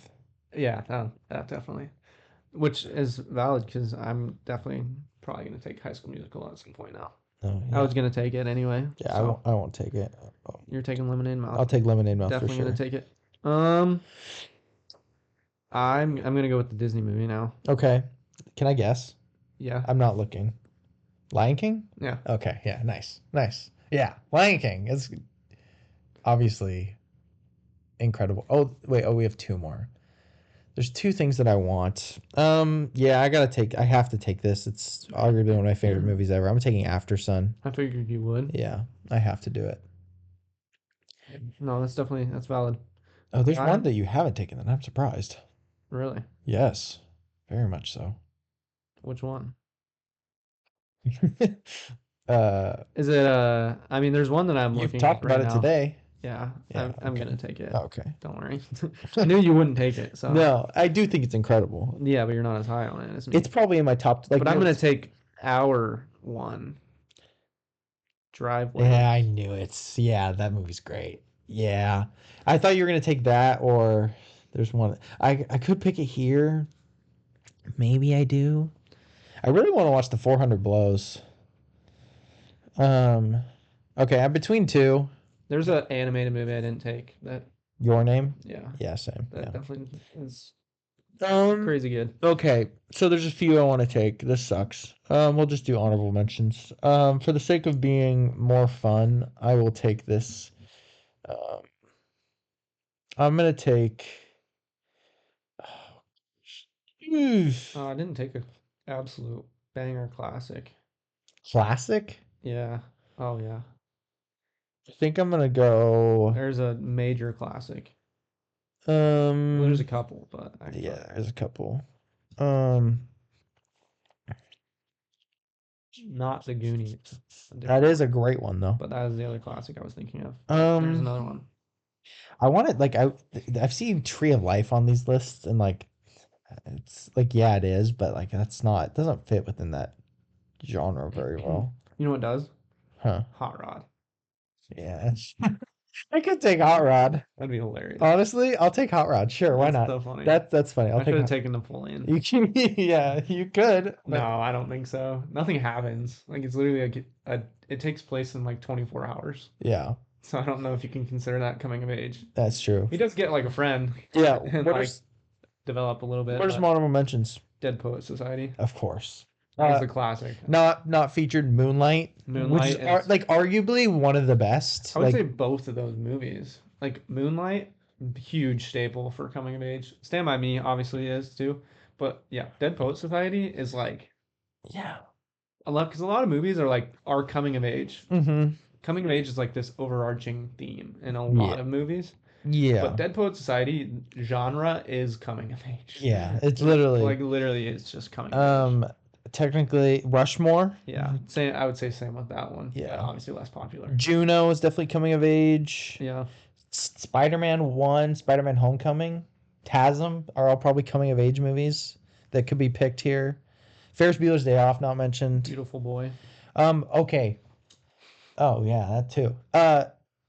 Yeah, that definitely, which is valid because I'm definitely probably gonna take High School Musical at some point now. Oh, yeah. I was gonna take it anyway. Yeah, so. I won't take it. Oh. You're taking Lemonade Mouth. I'll take Lemonade Mouth definitely for sure. Gonna take it. I'm gonna go with the Disney movie now. Okay, can I guess? Yeah. I'm not looking. Lion King? Yeah. Okay, yeah, nice. Yeah, Lion King is obviously incredible. Oh, wait, we have two more. There's two things that I want. Yeah, I have to take this. It's arguably one of my favorite movies ever. I'm taking After Sun. I figured you would. Yeah, I have to do it. No, that's valid. Oh, there's one that you haven't taken, and I'm surprised. Really? Yes, very much so. Which one? Is it I mean, there's one that I'm You've looking talked at right about it now. today. Yeah, Yeah, I'm okay. gonna take it. Oh, okay. Don't worry. I knew you wouldn't take it. So No, I do think it's incredible. yeah, but you're not as high on it as me. It's probably in my top. Like, but I'm gonna take our one. Driveway. Yeah, I knew it. Yeah, that movie's great. Yeah, I thought you were gonna take that, or there's one. I could pick it here. Maybe I do. I really want to watch the 400 Blows. Okay, I'm between two. There's an animated movie I didn't take. Your Name? Yeah. Yeah, same. That definitely is crazy good. Okay, so there's a few I want to take. This sucks. We'll just do honorable mentions. For the sake of being more fun, I will take this. I'm gonna take. I didn't take a absolute banger classic. Classic? Yeah. Oh yeah. I think I'm gonna go. There's a major classic. Well, there's a couple, but yeah, there's a couple. Not the Goonies. That is a great one though. But that is the other classic I was thinking of. There's another one. I want it like I've seen Tree of Life on these lists, and like it's like, yeah, it is, but like it doesn't fit within that genre very well. You know what does? Huh. Hot Rod. Yeah. I could take Hot Rod. That'd be hilarious. Honestly, I'll take Hot Rod. Sure, why not? So funny. That's funny. I should have taken Napoleon. You can, yeah, you could. No, I don't think so. Nothing happens. Like it's literally like it takes place in like 24 hours. Yeah. So I don't know if you can consider that coming of age. That's true. He does get like a friend. Yeah. And like develop a little bit. What are some honorable mentions? Dead Poet Society. Of course. That's a classic. Not featured Moonlight, which is like arguably one of the best. I would say both of those movies. Like Moonlight, huge staple for coming of age. Stand By Me obviously is too, but yeah, Dead Poet Society is like, yeah, because a lot of movies are coming of age. Mm-hmm. Coming of age is like this overarching theme in a lot of movies. Yeah. But Dead Poet Society genre is coming of age. Yeah, it's literally it's just coming of age. Technically Rushmore. Yeah, same. I would say same with that one. Yeah, obviously less popular. Juno is definitely coming of age. Yeah. Spider-Man 1, Spider-Man Homecoming, TASM are all probably coming of age movies that could be picked here. Ferris Bueller's Day Off, not mentioned. Beautiful Boy. Okay. Oh yeah, that too.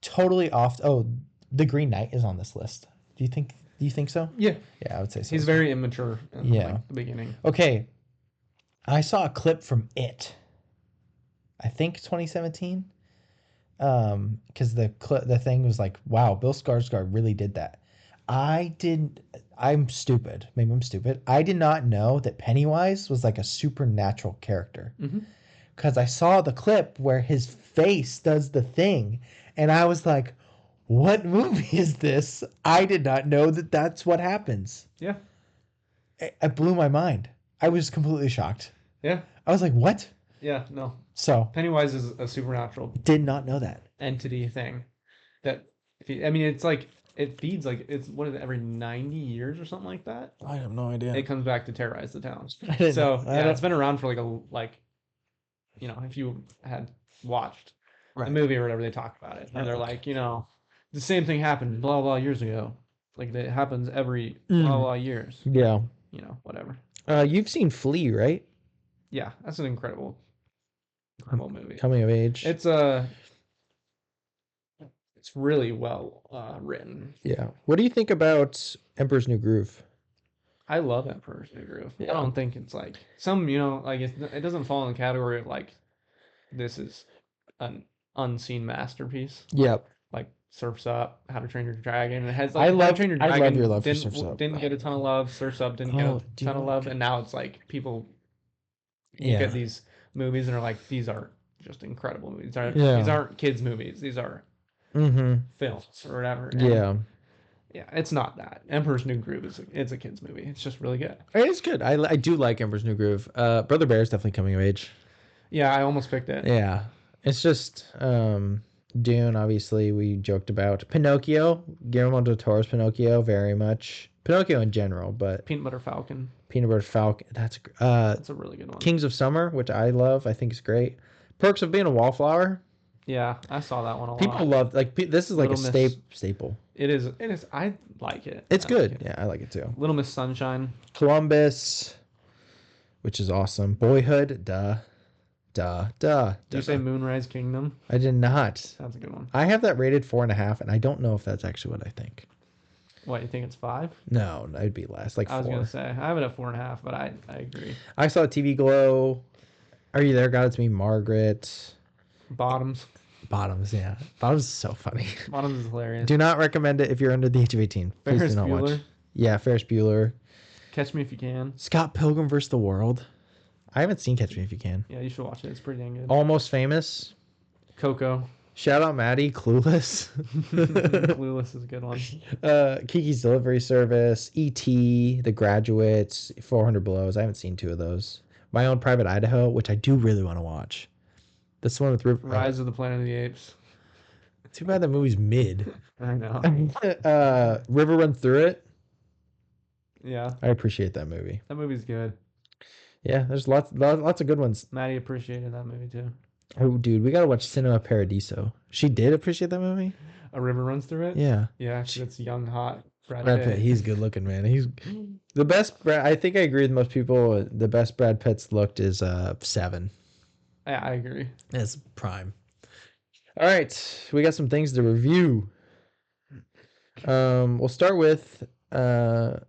Totally off. Oh, The Green Knight is on this list. Do you think so? Yeah. Yeah, I would say so. He's very immature in the beginning. Okay. I saw a clip from It. I think 2017. Because the thing was like, wow, Bill Skarsgård really did that. I'm stupid. Maybe I'm stupid. I did not know that Pennywise was like a supernatural character. Because I saw the clip where his face does the thing, and I was like, what movie is this? I did not know that that's what happens. Yeah. It blew my mind. I was completely shocked. Yeah. I was like, what? Yeah, no. So Pennywise is a supernatural. Did not know that. Entity thing. It's like it feeds like what is it, every 90 years or something like that? I have no idea. It comes back to terrorize the town. So it's been around for if you had watched the movie or whatever, they talked about it. And they're like, the same thing happened blah blah years ago. Like it happens every blah blah years. Yeah. Whatever. You've seen Flea, right? Yeah, that's an incredible movie. Coming of age. It's really well written. Yeah. What do you think about Emperor's New Groove? I love Emperor's New Groove. Yeah. I don't think it's like some, it doesn't fall in the category of like this is an unseen masterpiece. Yep. Like Surf's Up, How to Train Your Dragon. It has like I How to Train Your Dragon. I love your love for Surf's Up. Didn't get a ton of love. Surf's Up didn't get a ton of love, and now it's like people You get these movies and are like, these are just incredible movies. These aren't kids' movies. These are films or whatever. And yeah, it's not that. Emperor's New Groove it's a kids' movie. It's just really good. It's good. I do like Emperor's New Groove. Brother Bear is definitely coming of age. Yeah, I almost picked it. Yeah. It's just Dune, obviously, we joked about. Pinocchio, Guillermo del Toro's Pinocchio, very much. Pinocchio in general, but Peanut Butter Falcon. That's a really good one. Kings of Summer, which I love. I think is great. Perks of Being a Wallflower. Yeah, I saw that one a lot. People love this is like a staple. It is. I like it. It's good. Like it. Yeah, I like it too. Little Miss Sunshine. Columbus, which is awesome. Boyhood, Did you say Moonrise Kingdom? I did not. That's a good one. I have that rated 4.5, and I don't know if that's actually what I think. What, you think it's 5? No, it'd be less, like 4. I was gonna say I have it at 4.5, but I agree. I saw TV Glow. Are You There, God? It's Me, Margaret. Bottoms, yeah. Bottoms is so funny. Bottoms is hilarious. Do not recommend it if you're under the age of 18. Please Ferris do not Bueller. Watch. Yeah, Ferris Bueller. Catch Me If You Can. Scott Pilgrim vs. the World. I haven't seen Catch Me If You Can. Yeah, you should watch it. It's pretty dang good. Almost Famous. Coco. Shout out Maddie. Clueless. Clueless is a good one. Kiki's Delivery Service. E.T. The Graduates. 400 Blows. I haven't seen 2 of those. My Own Private Idaho, which I do really want to watch. That's the one with Rise of the Planet of the Apes. Too bad that movie's mid. I know. River Run Through It. Yeah. I appreciate that movie. That movie's good. Yeah, there's lots of good ones. Maddie appreciated that movie too. Oh, dude, we gotta watch Cinema Paradiso. She did appreciate that movie? A River Runs Through It? Yeah. Yeah, it's young, hot Brad Pitt. He's good looking, man. He's the best. I think I agree with most people. The best Brad Pitt's looked is 7. Yeah, I agree. It's prime. All right, we got some things to review. We'll start with our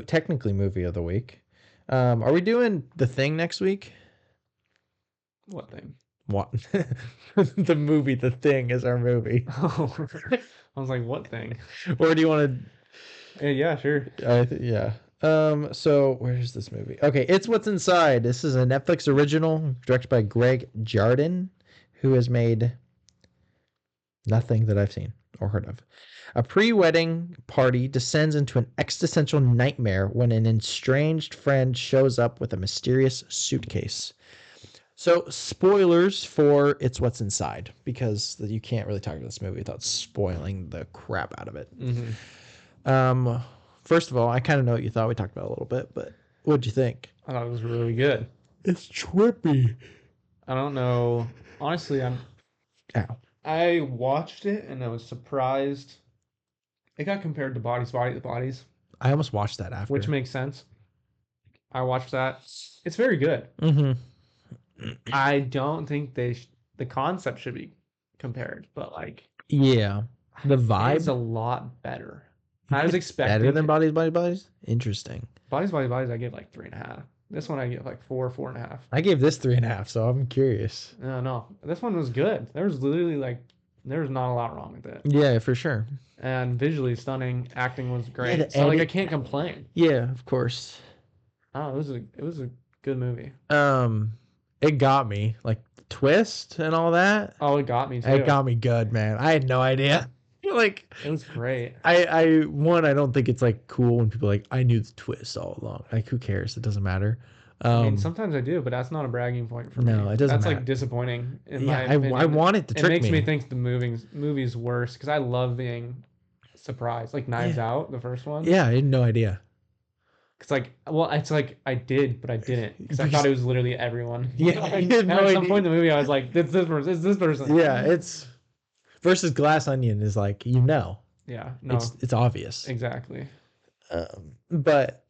technically movie of the week. Are we doing The Thing next week? What thing? What? The movie The Thing is our movie. Oh, I was like, what thing? Or do you want to? Yeah, sure. Yeah. So where's this movie? Okay, It's What's Inside. This is a Netflix original directed by Greg Jardin, who has made nothing that I've seen or heard of. A pre-wedding party descends into an existential nightmare when an estranged friend shows up with a mysterious suitcase. So, spoilers for It's What's Inside, because you can't really talk about this movie without spoiling the crap out of it. Mm-hmm. First of all, I kind of know what you thought. We talked about it a little bit, but what'd you think? I thought it was really good. It's trippy. I don't know. Honestly, I watched it and I was surprised. It got compared to Bodies. I almost watched that after. Which makes sense. I watched that. It's very good. Mm-hmm. I don't think the concept should be compared, but like, yeah, the vibe is a lot better. I was expecting better than Bodies. Interesting. Bodies. I gave like 3.5. This one I gave like 4.5. I gave this 3.5, so I'm curious. No, this one was good. There was not a lot wrong with it. Yeah, for sure. And visually stunning. Acting was great. Yeah, so like I can't complain. Yeah, of course. Oh, it was a good movie. It got me, like twist and all that. Oh, it got me too. It got me good, man. I had no idea. Like, it was great. I don't think it's like cool when people are like, I knew the twist all along. Like, who cares? It doesn't matter. I mean, sometimes I do, but that's not a bragging point for me. No, it doesn't. That's matter. Like disappointing. I want it to trick me. It makes me think the movie's worse because I love being surprised. Like Knives Out, the first one. Yeah, I had no idea. It's like I did, but I didn't because I thought it was literally everyone. Yeah, at some point in the movie, I was like, "It's this person. It's this person." Yeah, it's versus Glass Onion is like Yeah, no, it's obvious. Exactly. But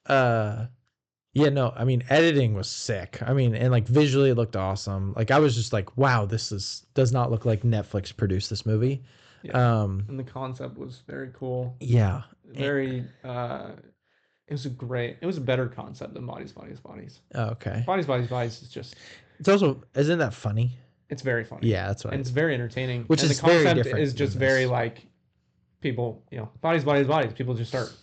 yeah, no, I mean, editing was sick. I mean, and like visually it looked awesome. Like I was just like, wow, does not look like Netflix produced this movie. Yeah. And the concept was very cool. Yeah. Very it was a better concept than Bodies. Oh, okay. Bodies is just isn't that funny? It's very funny. Yeah, that's right. And it's very entertaining. Which and is the concept very different. Is just very like people, bodies. People just start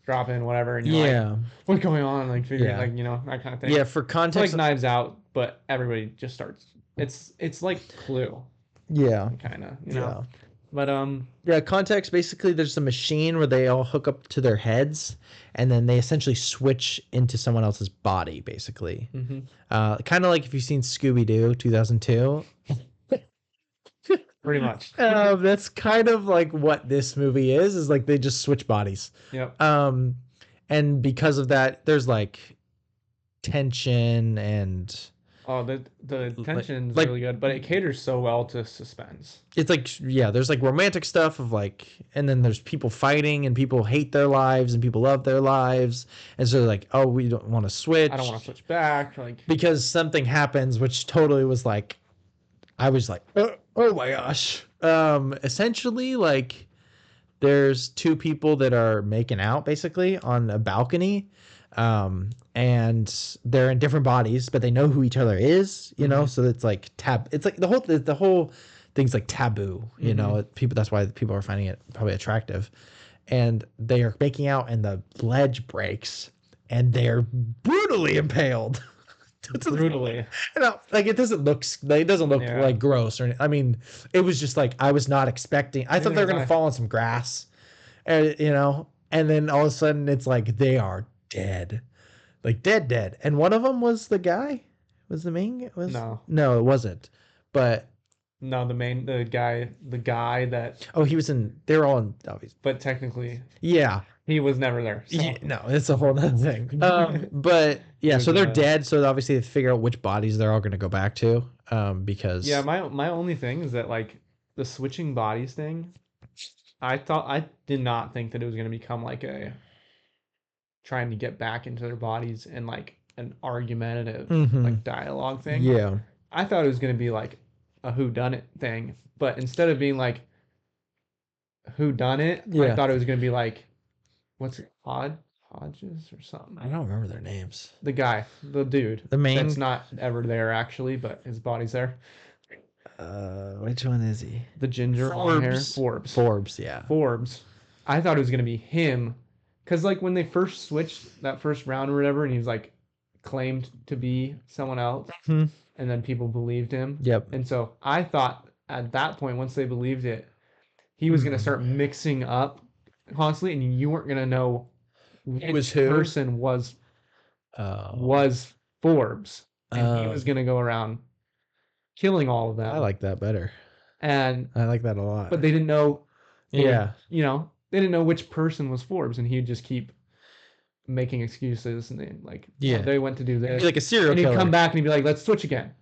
drop in, whatever, and you're like, what's going on? Like figuring like, you know, that kind of thing. Yeah, for context, it's like Knives Out, but everybody just starts. It's like Clue. Yeah. Kind of, you know. But yeah, context, basically there's a machine where they all hook up to their heads and then they essentially switch into someone else's body, basically. Kind of like if you've seen Scooby-Doo 2002. Pretty much. That's kind of like what this movie is like they just switch bodies. Yep. And because of that, there's like tension and the tension's really good, but it caters so well to suspense. It's like, there's like romantic stuff of like, and then there's people fighting and people hate their lives and people love their lives. And so they're like, oh, we don't want to switch. I don't want to switch back. Like, because something happens, which totally was like, I was like, oh my gosh. Essentially, like, there's two people that are making out basically on a balcony. And they're in different bodies, but they know who each other is, you know? So it's like it's like the whole thing's like taboo, you know, people, that's why people are finding it probably attractive. And they are making out and the ledge breaks and they're brutally impaled. Brutally. You know, like it doesn't look like gross or anything. I mean, it was just like, I was not expecting, I thought they were going to fall on some grass, and, you know, and then all of a sudden it's like, they are dead, like dead. And one of them was the guy, was the main, no, it wasn't, but no, the guy that, he was in, they're all in, obviously, but technically, he was never there. So. Yeah, no, it's a whole other thing. But yeah, so they're dead. So obviously they figure out which bodies they're all going to go back to. Because my only thing is that like the switching bodies thing, I did not think that it was going to become like a trying to get back into their bodies and like an argumentative like dialogue thing. Yeah, I thought it was going to be like a whodunit thing, but instead of being like whodunit, I thought it was going to be like, what's it, Hodges or something? I don't remember their names. The guy, the dude, the main, that's not ever there actually, but his body's there. Which one is he? The ginger long hair, Forbes. Yeah, Forbes. I thought it was gonna be him, because like when they first switched that first round or whatever, and he was like claimed to be someone else, and then people believed him. Yep. And so I thought at that point, once they believed it, he was gonna start mixing up constantly, and you weren't gonna know which person was Forbes, and he was gonna go around killing all of them. I like that better, and I like that a lot. But they didn't know. Yeah, you know, they didn't know which person was Forbes, and he'd just keep making excuses, and they like, they went to do this, like a serial killer. And he'd come back and he'd be like, let's switch again.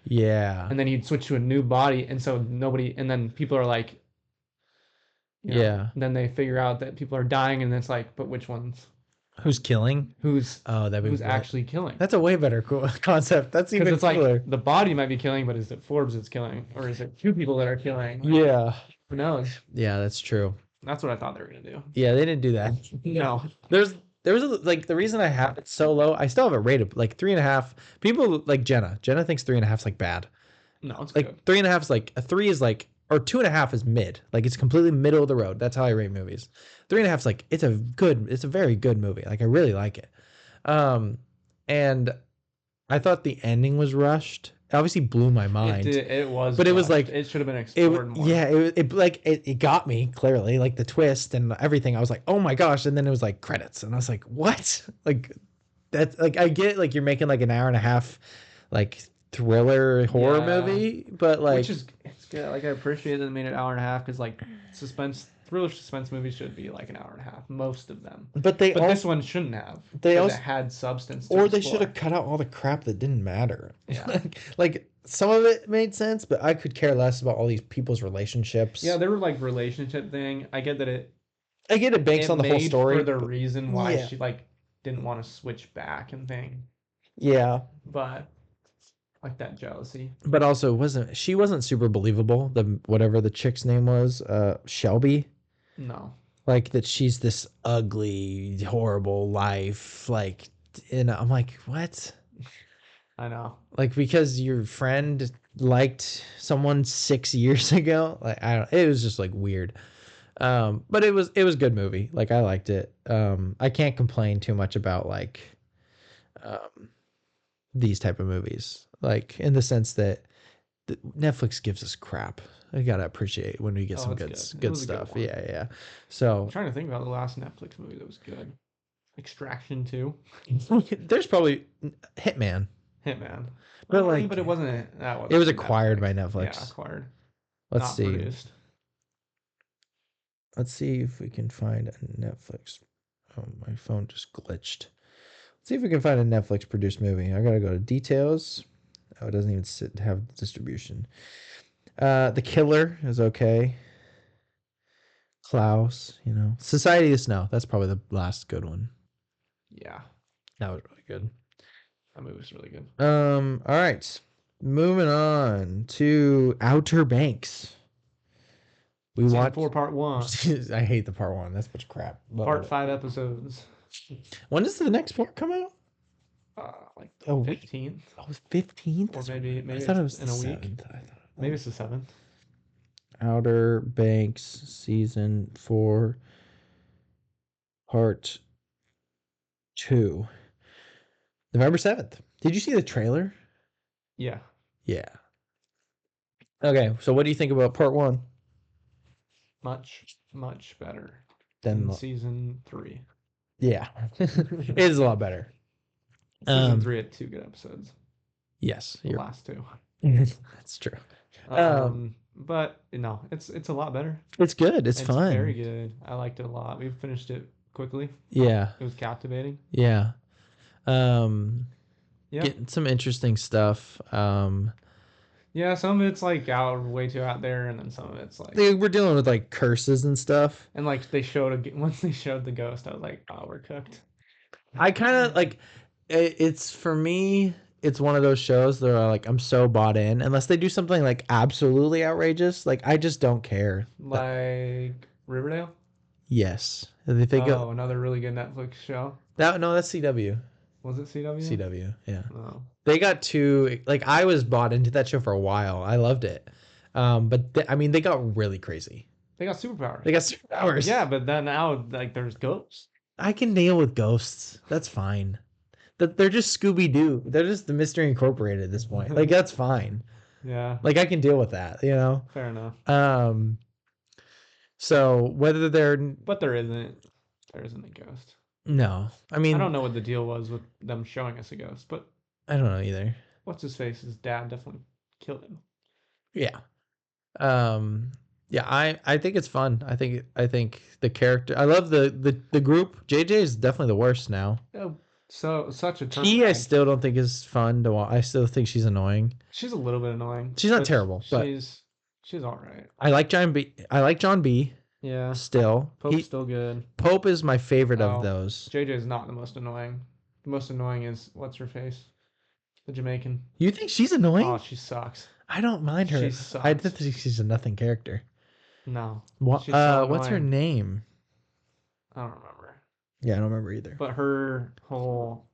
Yeah, and then he'd switch to a new body, and so and then people are like. You know, then they figure out that people are dying, and it's like, but which ones? Who's killing? Who's actually killing? That's a way better concept. That's even cooler. Like the body might be killing, but is it Forbes that's killing, or is it two people that are killing? Yeah. Who knows? Yeah, that's true. That's what I thought they were gonna do. Yeah, they didn't do that. No. There was like the reason I have it so low. I still have it rated like 3.5. People like Jenna thinks 3.5 is like bad. No, it's like good. 3.5 is like a 3 is like. Or 2.5 is mid, like it's completely middle of the road. That's how I rate movies. 3.5 is like it's a very good movie. Like I really like it. And I thought the ending was rushed. It obviously blew my mind. It was, but rushed. It was like it should have been explored more. Yeah, it got me clearly, like the twist and everything. I was like, oh my gosh, and then it was like credits, and I was like, what? Like that's like I get like you're making like an hour and a half, like thriller horror movie, but like which is it's good. Like I appreciate that they made it an hour and a half, because like thriller suspense movies should be like an hour and a half, most of them. But this one shouldn't have. They also had substance. Or they should have cut out all the crap that didn't matter. Yeah. like some of it made sense, but I could care less about all these people's relationships. Yeah, they were like relationship thing. I get it banks on the whole story. For the reason why she like didn't want to switch back and thing. Yeah. But like that jealousy. But also she wasn't super believable, whatever the chick's name was, Shelby. No. Like that she's this ugly, horrible life, like, and I'm like, what? I know. Like because your friend liked someone 6 years ago? Like it was just like weird. But it was a good movie. Like I liked it. I can't complain too much about like these type of movies. Like in the sense that Netflix gives us crap. I gotta appreciate when we get some good stuff. Yeah. So I'm trying to think about the last Netflix movie that was good. Extraction 2. There's probably Hitman. But like, but it wasn't. It was acquired by Netflix. Yeah, acquired. Let's not see. Produced. Let's see if we can find a Netflix. Oh, my phone just glitched. Let's see if we can find a Netflix produced movie. I gotta go to details. Oh, it doesn't even have distribution. The Killer is okay. Klaus, Society of the Snow. That's probably the last good one. Yeah, that was really good. That movie was really good. All right, moving on to Outer Banks. We watched 4 part 1. I hate the part 1. That's much crap. Part 5 episodes. When does the next part come out? Like the 15th. Oh, 15th? Or maybe I thought it was in a week. 7th. Maybe it's the 7th. Outer Banks season 4 part 2. November 7th. Did you see the trailer? Yeah. Okay, so what do you think about part 1? Much better than season 3. Yeah. It is a lot better. Season 3 had 2 good episodes. Yes. The last 2. That's true. But no, it's a lot better. It's good. It's fun. It's very good. I liked it a lot. We finished it quickly. Yeah. It was captivating. Yeah. Getting some interesting stuff. Yeah, some of it's like way too out there, and then some of it's like we're dealing with like curses and stuff. And like once they showed the ghost, I was like, oh, we're cooked. I kind of like it's for me. It's one of those shows that are like I'm so bought in. Unless they do something like absolutely outrageous, like I just don't care. Like Riverdale. Yes, they go another really good Netflix show. That's CW. Was it CW? CW, yeah. Oh. They got like I was bought into that show for a while. I loved it. But they got really crazy. They got superpowers. Yeah, but then now like there's ghosts. I can deal with ghosts. That's fine. They're just Scooby Doo. They're just the Mystery Incorporated at this point. Like that's fine. Yeah. Like I can deal with that, Fair enough. So whether but there isn't a ghost. No. I mean, I don't know what the deal was with them showing us a ghost, but I don't know either. What's his face? His dad definitely killed him. Yeah. Yeah, I think it's fun. I think the character. I love the group. JJ is definitely the worst now. Oh, such a turn. I still don't think is fun to watch. I still think she's annoying. She's a little bit annoying. She's not terrible, but she's all right. I like John B. Yeah. Still. Pope's still good. Pope is my favorite of those. JJ is not the most annoying. The most annoying is what's her face? The Jamaican. You think she's annoying? Oh, she sucks. I don't mind her. She sucks. I think she's a nothing character. No. What? What's her name? I don't remember. Yeah, I don't remember either. But her whole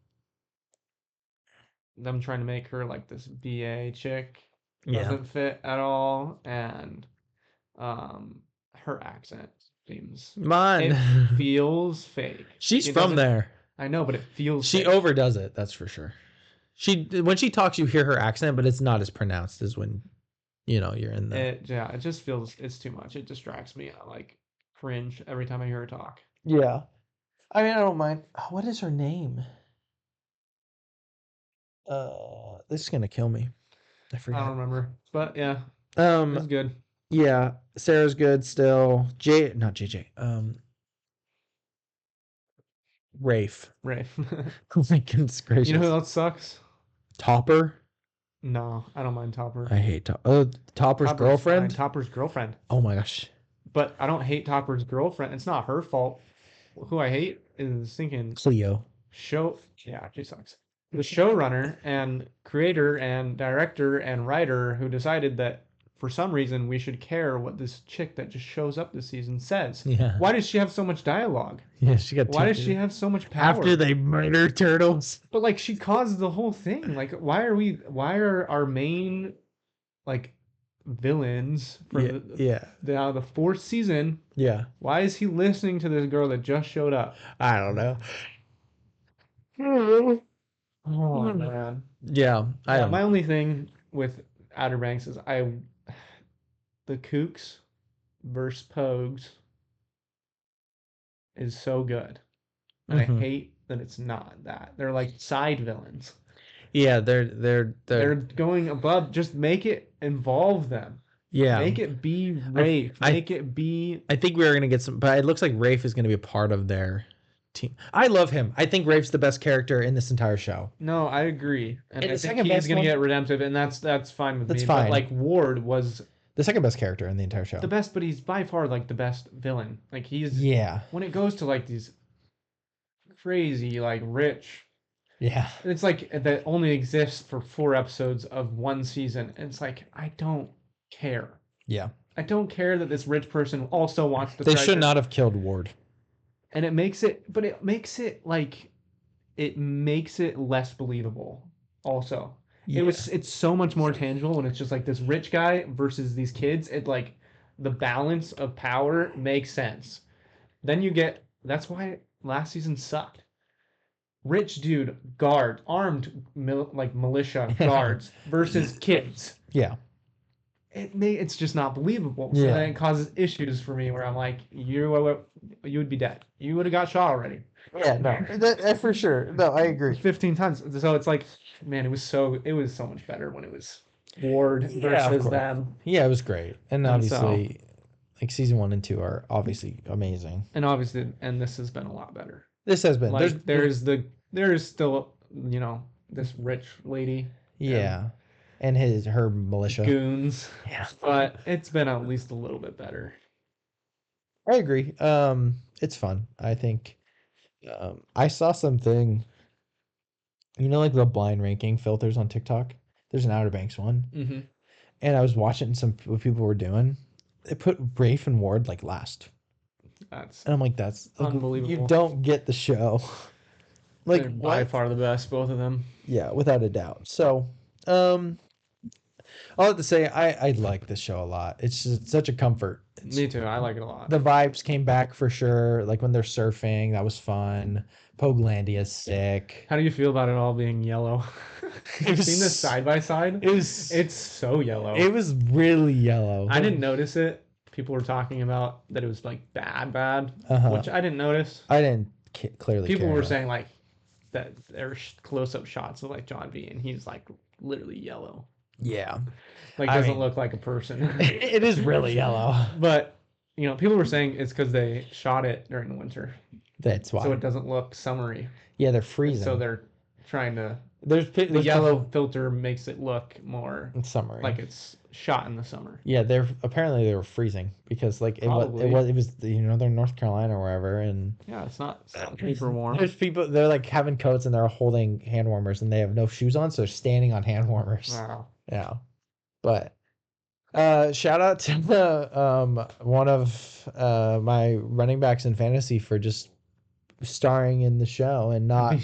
them trying to make her like this BA chick doesn't fit at all, and her accent seems it feels fake. She's from there. I know, but it feels she fake. Overdoes it, that's for sure. When she talks, you hear her accent, but it's not as pronounced as when you're in the it just feels it's too much. It distracts me. I like cringe every time I hear her talk. Yeah. I mean, I don't mind. What is her name? This is gonna kill me. I forgot. I don't remember. But yeah. It's good. Yeah. Sarah's good still. Not JJ. Rafe. Oh my goodness gracious. You know who else sucks? Topper? No, I don't mind Topper. I hate Topper. Topper's girlfriend? Topper's girlfriend. Oh my gosh. But I don't hate Topper's girlfriend. It's not her fault. Who I hate is thinking Cleo. Yeah, she sucks. The showrunner and creator and director and writer who decided that for some reason we should care what this chick that just shows up this season says. Yeah. Why does she have so much dialogue? Yeah, she got. Why does she have so much power? After they murder turtles. But like she caused the whole thing. Like why are our main like villains for the fourth season. Yeah. Why is he listening to this girl that just showed up? I don't know. Oh man. Yeah. My only thing with Outer Banks is the Kooks versus Pogues is so good. And I hate that it's not that. They're like side villains. Yeah, they're going above. Just make it involve them. Yeah. Make it be Rafe. Make it be. I think we are gonna get some, but it looks like Rafe is gonna be a part of their team. I love him. I think Rafe's the best character in this entire show. No, I agree, and I think he's gonna get redemptive, and that's fine with me. That's fine. But like Ward was the second best character in the entire show. The best, but he's by far like the best villain. Like he's when it goes to like these crazy like rich. Yeah. It's like that only exists for 4 episodes of one season. And it's like, I don't care. Yeah. I don't care that this rich person also wants the treasure. They should not have killed Ward. And it makes it less believable also. Yeah. It's so much more tangible when it's just like this rich guy versus these kids. It like the balance of power makes sense. Then that's why last season sucked. Rich dude, armed militia guards versus kids. Yeah. It's just not believable. So then it causes issues for me where I'm like, you would be dead. You would have got shot already. Yeah, no, for sure. No, I agree. 15 times. So it's like, man, it was so much better when it was Ward versus them. Yeah, it was great. And obviously, like season 1 and 2 are obviously amazing. And this has been a lot better. This has been. Like, there is still, this rich lady. Yeah. And her militia. Goons. Yeah. But it's been at least a little bit better. I agree. It's fun. I think I saw something, like the blind ranking filters on TikTok. There's an Outer Banks one. Mm-hmm. And I was watching what people were doing. They put Rafe and Ward like last. And I'm like, that's unbelievable. You don't get the show. Like, they're by far the best, both of them. Yeah, without a doubt. So, all I have to say, I like this show a lot. It's just such a comfort. Me too. I like it a lot. The vibes came back for sure. Like when they're surfing, that was fun. Pogelandia's sick. How do you feel about it all being yellow? You've seen this side by side? It's so yellow. It was really yellow. I didn't notice it. People were talking about that it was like bad, which I didn't notice. I didn't clearly. People were saying like that there were close-up shots of like John B. and he's like literally yellow. Yeah, like doesn't look like a person. It is really yellow. But people were saying it's because they shot it during the winter. That's why. So it doesn't look summery. Yeah, they're freezing. So they're trying to. The yellow filter makes it look more summery, like it's shot in the summer. Yeah, they were freezing because like it was they're in North Carolina or wherever, and yeah, it's not super warm. There's people, they're like having coats and they're holding hand warmers and they have no shoes on, so they're standing on hand warmers. Wow. Yeah, but shout out to the one of my running backs in fantasy for just starring in the show and not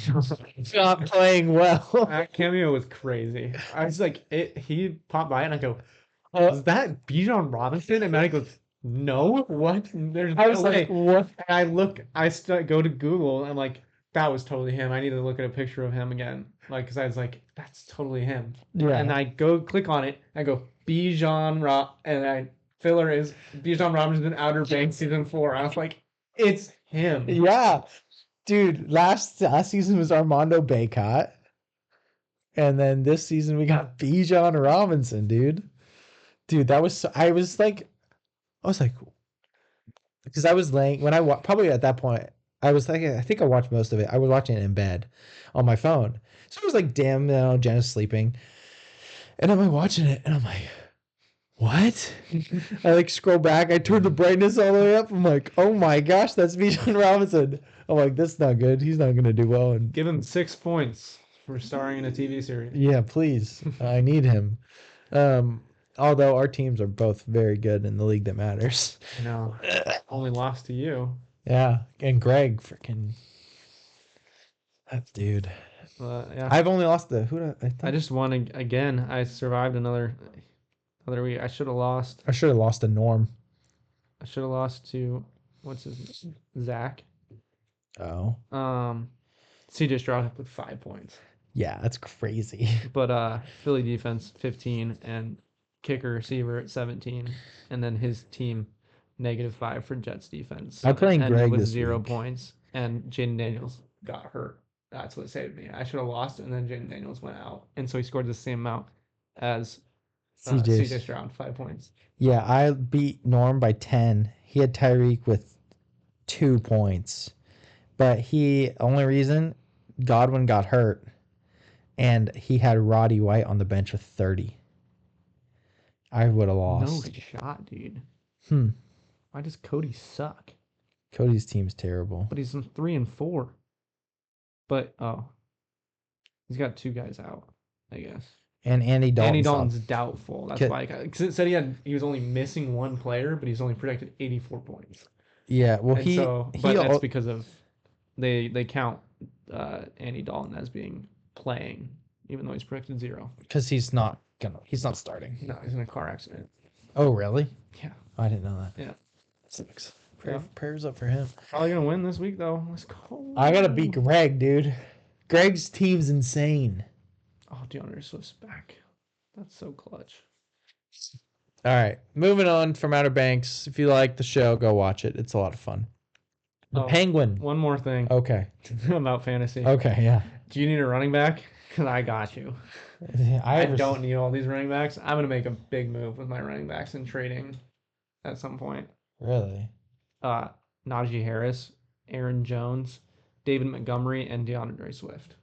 playing well. That cameo was crazy. I was like, he popped by and I go, is that Bijan Robinson? And Maddie goes, no, what? There's no way. Like, what? And I go to Google and I'm like, that was totally him. I need to look at a picture of him again. Like, because I was like, that's totally him. Yeah. And I go click on it. I go, and filler is Bijan Robinson Outer Banks season 4. I was like, it's him. Yeah. Dude, last season was Armando Baycott. And then this season we got Bijan Robinson, dude. Dude, that was I was like, because I was laying when probably at that point I was like, I think I watched most of it. I was watching it in bed on my phone. So I was like, damn, Jenna's sleeping. And I'm like watching it and I'm like, what? I like scroll back. I turned the brightness all the way up. I'm like, oh my gosh, that's Bijan Robinson. I'm like, that's not good. He's not going to do well. And give him 6 points for starring in a TV series. Yeah, please. I need him. Although our teams are both very good in the league that matters. I know. Only lost to you. Yeah, and Greg, freaking that dude. Yeah. I've only lost I just won again. I survived another. Other week, I should have lost. I should have lost to Norm. I should have lost to what's his name? Zach. Oh. CJ Stroud with 5 points. Yeah, that's crazy. But Philly defense 15 and kicker receiver at 17, and then his team -5 for Jets defense. I'm playing Greg with this 0 week. points, and Jaden Daniels got hurt. That's what saved me. I should have lost, and then Jaden Daniels went out, and so he scored the same amount as CJ Stroud, 5 points. Yeah, I beat Norm by 10. He had Tyreek with 2 points, but only reason Godwin got hurt, and he had Roddy White on the bench with 30. I would have lost. No shot, dude. Hmm. Why does Cody suck? Cody's team's terrible. But he's in 3 and 4. But he's got 2 guys out, I guess. And Andy Dalton's doubtful. That's why it said he was only missing 1 player, but he's only projected 84 points. Yeah, well, but that's because of they count Andy Dalton as being playing, even though he's projected 0. Because he's not starting. No, he's in a car accident. Oh, really? Yeah. I didn't know that. Yeah. Sucks. Prayers up for him. Probably gonna win this week though. Let's go. I gotta beat Greg, dude. Greg's team's insane. Oh, DeAndre Swift's back. That's so clutch. All right, moving on from Outer Banks. If you like the show, go watch it. It's a lot of fun. The Penguin. One more thing. Okay. About fantasy. Okay, yeah. Do you need a running back? Because I got you. I don't need all these running backs. I'm going to make a big move with my running backs in trading at some point. Really? Najee Harris, Aaron Jones, David Montgomery, and DeAndre Swift.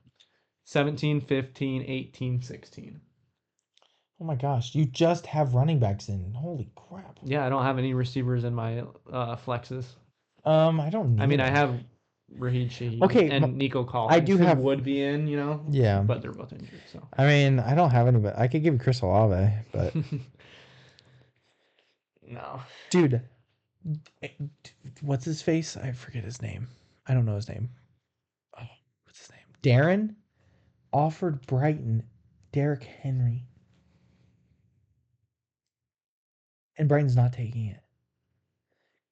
17, 15, 18, 16. Oh my gosh, you just have running backs in. Holy crap. Yeah, I don't have any receivers in my flexes. I don't need I have Raheed Shaheed and Nico Collins. I do have would be in, Yeah. But they're both injured, so. I don't have anybody. I could give you Chris Olave, but no. Dude, what's his face? I forget his name. I don't know his name. Oh, what's his name? Darren offered Brighton Derrick Henry. And Brighton's not taking it.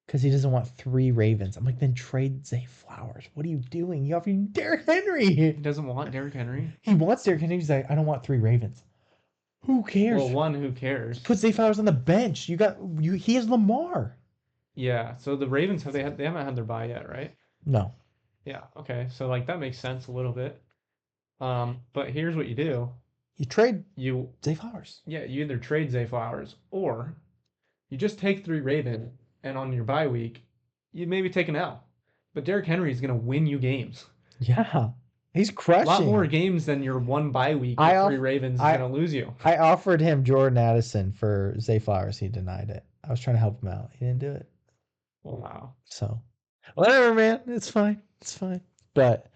Because he doesn't want 3 Ravens. I'm like, then trade Zay Flowers. What are you doing? You offering Derrick Henry. He doesn't want Derrick Henry? He wants Derrick Henry. He's like, I don't want 3 Ravens. Who cares? Well, who cares? Put Zay Flowers on the bench. He has Lamar. Yeah, so the Ravens, they haven't had their bye yet, right? No. Yeah, okay. So, that makes sense a little bit. But here's what you do. You trade Zay Flowers. Yeah, you either trade Zay Flowers or you just take 3 Ravens, and on your bye week, you maybe take an L. But Derrick Henry is going to win you games. Yeah. He's crushing. A lot more games than your 1 bye week with 3 Ravens is going to lose you. I offered him Jordan Addison for Zay Flowers. He denied it. I was trying to help him out. He didn't do it. Wow. So, whatever, man. It's fine. It's fine. But,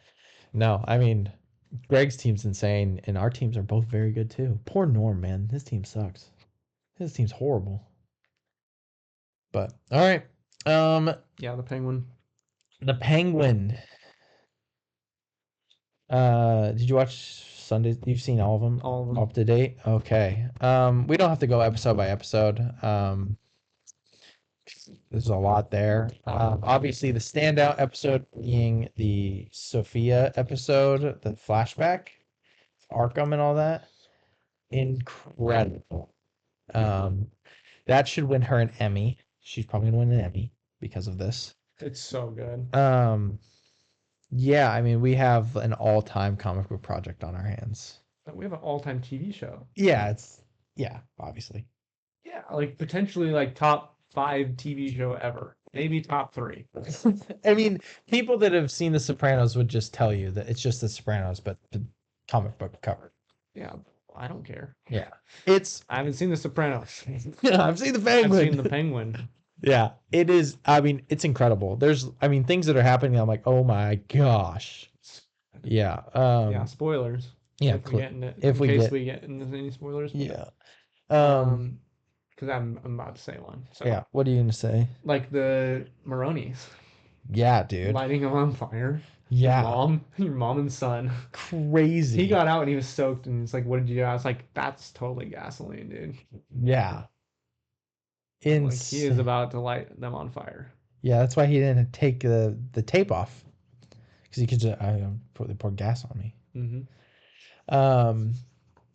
no, Greg's team's insane, and our teams are both very good, too. Poor Norm, man. His team sucks. His team's horrible. But, all right. Yeah, the Penguin. The Penguin. Did you watch Sundays? You've seen all of them? All of them. Up to date? Okay. We don't have to go episode by episode. There's a lot there. Obviously, the standout episode being the Sophia episode, the flashback, Arkham and all that. Incredible. That should win her an Emmy. She's probably going to win an Emmy because of this. It's so good. Yeah, we have an all-time comic book project on our hands. We have an all-time TV show. Yeah, obviously. Yeah, potentially top 5 TV show ever. Maybe top 3. People that have seen The Sopranos would just tell you that it's just The Sopranos, but the comic book covered. Yeah, I don't care. Yeah. I haven't seen The Sopranos. Yeah, I've seen The Penguin. I've seen The Penguin. Yeah, it is. It's incredible. There's, things that are happening. I'm like, oh my gosh. Yeah. Yeah. Spoilers. Yeah. If we get into any spoilers. Yeah. Because I'm about to say one. So. Yeah. What are you gonna say? The Maronis. Yeah, dude. Lighting them on fire. Your mom and son. Crazy. He got out and he was soaked and he's like, "What did you do?" I was like, "That's totally gasoline, dude." Yeah. Like he is about to light them on fire. Yeah, that's why he didn't take the tape off, because he could just they poured gas on me.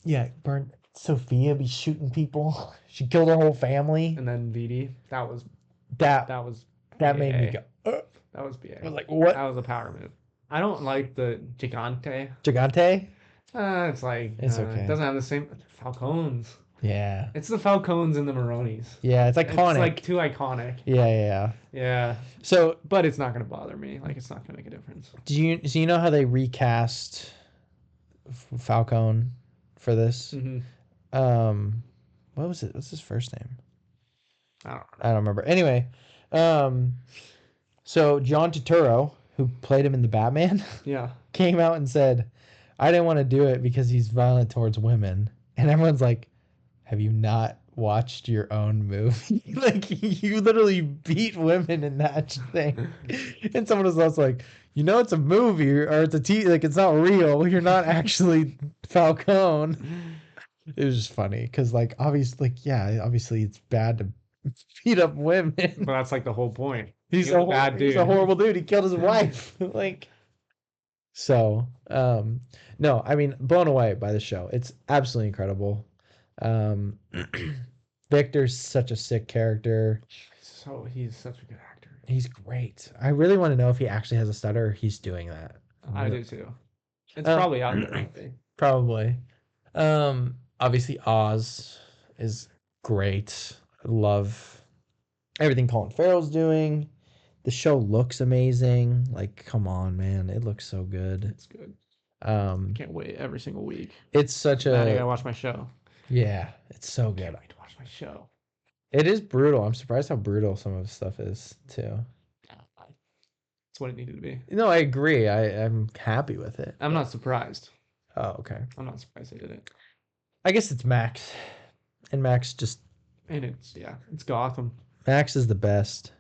Yeah, burnt. Sophia be shooting people. She killed her whole family. And then VD, that made me go. That was BA. I was like, what? That was a power move. I don't like the Gigante. Gigante? It's like okay. It doesn't have the same Falcons. Yeah. It's the Falcons and the Maronis. Yeah, it's iconic. It's like too iconic. Yeah. So, but it's not gonna bother me. Like, it's not gonna make a difference. So you know how they recast Falcone for this? What was it? What's his first name? I don't remember. Anyway, so John Turturro, who played him in the Batman, came out and said, "I didn't want to do it because he's violent towards women." And everyone's like, "Have you not watched your own movie? Like, you literally beat women in that thing." And someone was also like, it's a movie or it's like, it's not real. You're not actually Falcone. It was just funny because, like, obviously it's bad to beat up women. But that's like the whole point. He's a bad dude. He's a horrible dude. He killed his wife. Like, so, no, I mean, blown away by the show. It's absolutely incredible. Victor's such a sick character. So he's such a good actor. He's great. I really want to know if he actually has a stutter or he's doing that. I do too. It's probably out there, I think. Probably. Obviously Oz is great. I love everything Colin Farrell's doing. The show looks amazing. Like, come on, man. It looks so good. It's good. Can't wait every single week. It's such I gotta watch my show. Yeah, it's so good. Can't wait to watch my show. It is brutal. I'm surprised how brutal some of the stuff is too. That's what it needed to be. No, I agree. I'm happy with it. I'm not surprised. Oh, okay. I'm not surprised they did it. I guess it's Max. And Max just... And it's Gotham. Max is the best.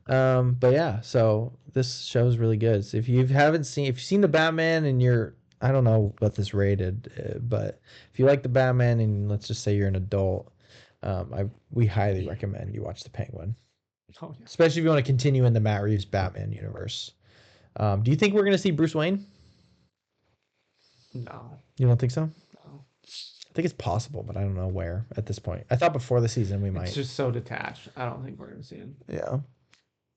But yeah, so this show is really good. So if you've seen the Batman and I don't know what this rated, but if you like the Batman and let's just say you're an adult, we highly recommend you watch the Penguin. Oh, yeah. Especially if you want to continue in the Matt Reeves Batman universe. Do you think we're going to see Bruce Wayne? No. You don't think so? No. I think it's possible, but I don't know where at this point. I thought before the season we might. It's just so detached. I don't think we're going to see him. Yeah.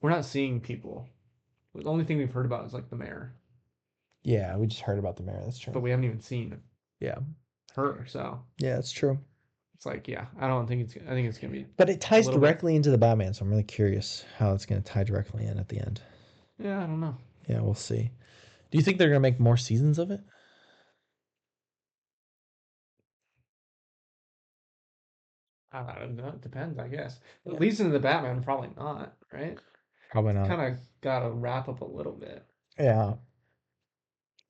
We're not seeing people. The only thing we've heard about is like the mayor. Yeah, we just heard about the mayor. That's true. But we haven't even seen her, so. Yeah, that's true. It's like, I think it's going to be. But it ties directly into the Batman, so I'm really curious how it's going to tie directly in at the end. Yeah, I don't know. Yeah, we'll see. Do you think they're going to make more seasons of it? I don't know. It depends, I guess. At least in the Batman, probably not, right? Probably not. Kind of got to wrap up a little bit. Yeah.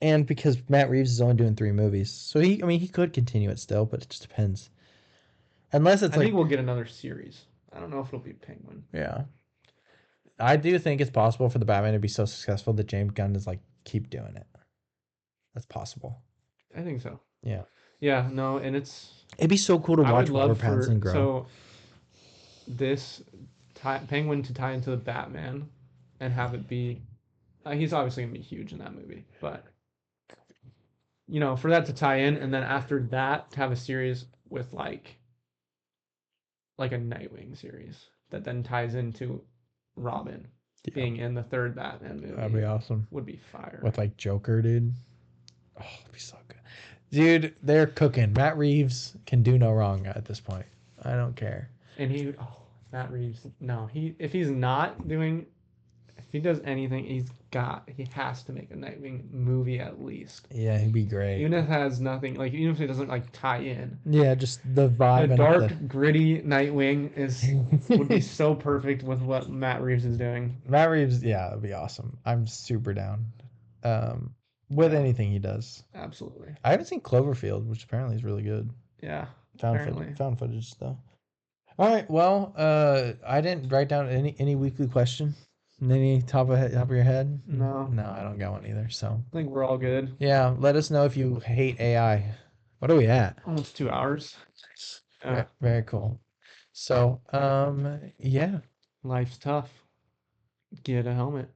And because Matt Reeves is only doing 3 movies, so he could continue it still, but it just depends. Unless it's I think we'll get another series. I don't know if it'll be Penguin. Yeah. I do think it's possible for the Batman to be so successful that James Gunn is like, keep doing it. That's possible. I think so. Yeah. Yeah, no, and it'd be so cool to watch Robert Pattinson grow. So this Penguin to tie into the Batman and have it be, he's obviously gonna be huge in that movie, but for that to tie in, and then after that to have a series with like a Nightwing series that then ties into Robin being in the 3rd Batman movie. That'd be awesome. Would be fire. With like Joker, dude. Oh, it'd be so good. Dude, they're cooking. Matt Reeves can do no wrong at this point. I don't care. And Matt Reeves, no, if he does anything, he has to make a Nightwing movie at least. Yeah, he'd be great. Even if it has nothing, like, even if it doesn't like tie in. Yeah, just the vibe. A dark, gritty Nightwing would be so perfect with what Matt Reeves is doing. Matt Reeves, yeah, it'd be awesome. I'm super down. With anything he does. Absolutely. I haven't seen Cloverfield, which apparently is really good. Yeah. Found footage though. All right. Well, I didn't write down any weekly question. Any top of your head? No. No, I don't got one either. So I think we're all good. yeah, let us know if you hate AI. What are we at? Almost 2 hours. Very cool. So, yeah. Life's tough. Get a helmet.